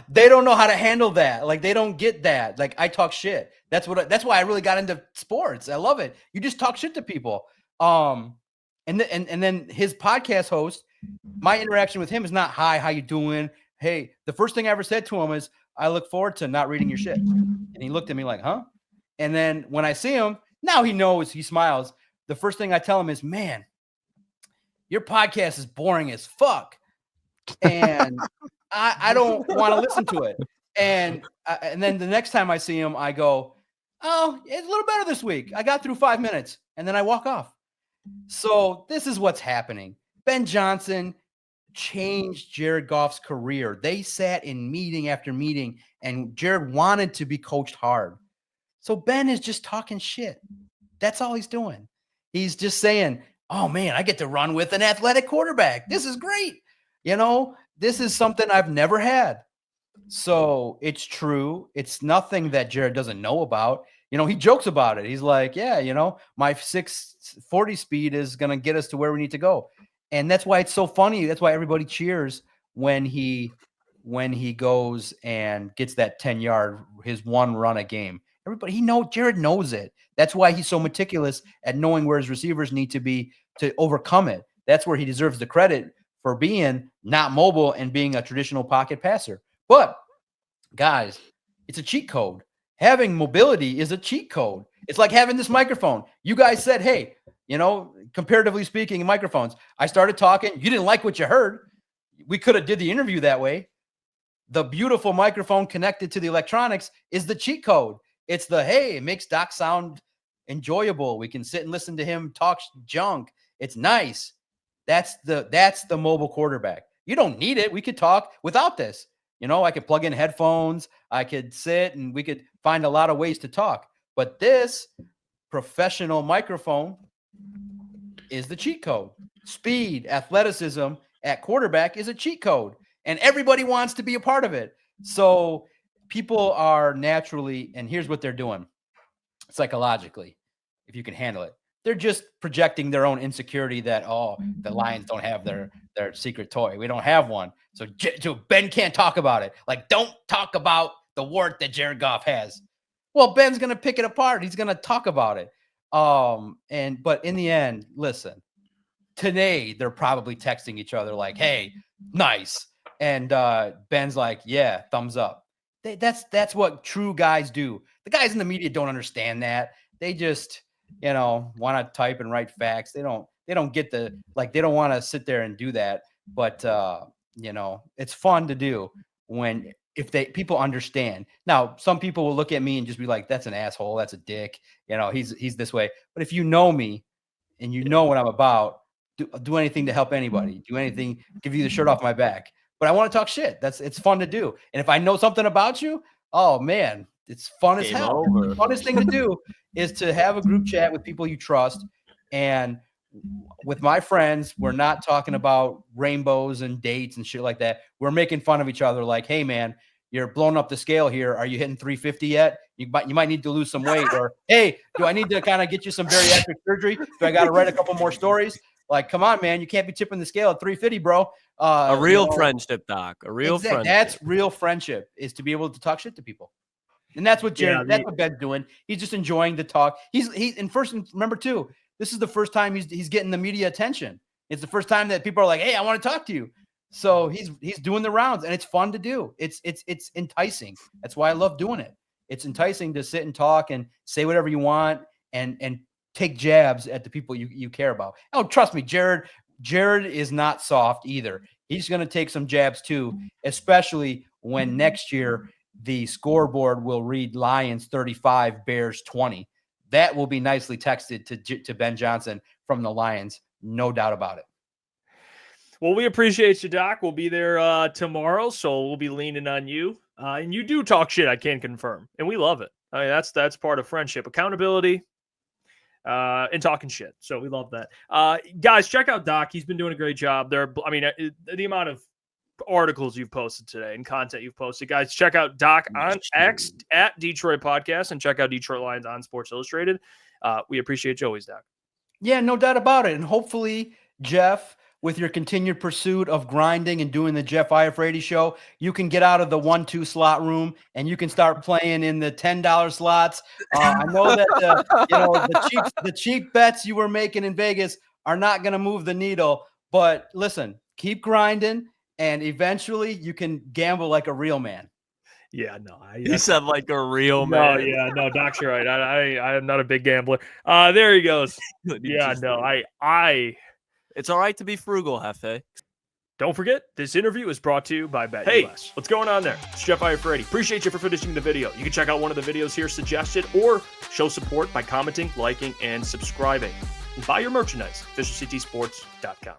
they don't know how to handle that. Like, they don't get that. Like, I talk shit. That's why I really got into sports. I love it. You just talk shit to people. And then his podcast host, my interaction with him is not, "Hi, how you doing? Hey," the first thing I ever said to him is, "I look forward to not reading your shit." And he looked at me like, "Huh?" And then when I see him, now he knows, he smiles. The first thing I tell him is, "Man, your podcast is boring as fuck. And I don't want to listen to it." And then the next time I see him, I go, "Oh, it's a little better this week. I got through 5 minutes." And then I walk off. So this is what's happening. Ben Johnson changed Jared Goff's career. They sat in meeting after meeting, and Jared wanted to be coached hard. So Ben is just talking shit. That's all he's doing. He's just saying, "Oh man, I get to run with an athletic quarterback. This is great. This is something I've never had." So it's true. It's nothing that Jared doesn't know about. He jokes about it. He's like, "Yeah, my 640 speed is going to get us to where we need to go." And that's why it's so funny. That's why everybody cheers when he goes and gets that 10-yard, his one run a game. Jared knows it. That's why he's so meticulous at knowing where his receivers need to be to overcome it. That's where he deserves the credit for being not mobile and being a traditional pocket passer. But guys, it's a cheat code. Having mobility is a cheat code. It's like having this microphone. You guys said, "Hey, comparatively speaking, microphones." I started talking. You didn't like what you heard. We could have did the interview that way. The beautiful microphone connected to the electronics is the cheat code. It's hey, it makes Doc sound enjoyable. We can sit and listen to him talk junk. It's nice. That's the mobile quarterback. You don't need it. We could talk without this. I could plug in headphones. I could sit and we could find a lot of ways to talk. But this professional microphone is the cheat code. Speed, athleticism at quarterback is a cheat code. And everybody wants to be a part of it. So people are naturally, and here's what they're doing psychologically, if you can handle it. They're just projecting their own insecurity that, the Lions don't have their secret toy. We don't have one. So Ben can't talk about it. Like, don't talk about the wart that Jared Goff has. Well, Ben's going to pick it apart. He's going to talk about it. But in the end, listen, today they're probably texting each other like, "Hey, nice." And Ben's like, "Yeah, thumbs up." That's what true guys do. The guys in the media don't understand that. They just, want to type and write facts. They don't get they don't want to sit there and do that. But it's fun to do if people understand. Now, some people will look at me and just be like, that's an asshole. That's a dick. He's this way. But if you know me and you know what I'm about, do anything to help anybody, do anything, give you the shirt off my back. But I want to talk shit. It's fun to do. And if I know something about you, oh man, it's fun as hell. The funnest thing to do is to have a group chat with people you trust. And with my friends, we're not talking about rainbows and dates and shit like that. We're making fun of each other like, hey man, you're blowing up the scale here. Are you hitting 350 yet? You might need to lose some weight. Or, hey, do I need to kind of get you some bariatric surgery? Do I got to write a couple more stories? Like, come on, man. You can't be tipping the scale at 350, bro. A real friendship, Doc. A real friendship. That's real friendship, is to be able to talk shit to people. And that's what that's what Ben's doing. He's just enjoying the talk. Remember too, this is the first time he's getting the media attention. It's the first time that people are like, hey, I want to talk to you. So he's doing the rounds, and it's fun to do. It's enticing. That's why I love doing it. It's enticing to sit and talk and say whatever you want and take jabs at the people you care about. Oh, trust me, Jared is not soft either. He's going to take some jabs too, especially when next year the scoreboard will read Lions 35, Bears 20. That will be nicely texted to Ben Johnson from the Lions. No doubt about it. Well, we appreciate you, Doc. We'll be there tomorrow, so we'll be leaning on you. And you do talk shit, I can confirm. And we love it. I mean, that's part of friendship. Accountability and talking shit. So we love that. Guys, check out Doc. He's been doing a great job. The amount of articles you've posted today and content you've posted. Guys, check out Doc on X at Detroit Podcast and check out Detroit Lions on Sports Illustrated. We appreciate you always, Doc. Yeah, no doubt about it. And hopefully, Jeff, with your continued pursuit of grinding and doing the Jeff Iafrate show, you can get out of the 1-2 slot room and you can start playing in the $10 slots. I know that the cheap bets you were making in Vegas are not going to move the needle. But listen, keep grinding, and eventually you can gamble like a real man. Yeah, no. He said like a real man. No, Doc's right. I am not a big gambler. There he goes. Yeah, no, It's all right to be frugal, Hefe. Don't forget, this interview is brought to you by BetUS. Hey, what's going on there? It's Jeff Iafrate. Appreciate you for finishing the video. You can check out one of the videos here suggested or show support by commenting, liking, and subscribing. And buy your merchandise, FisherCTSports.com.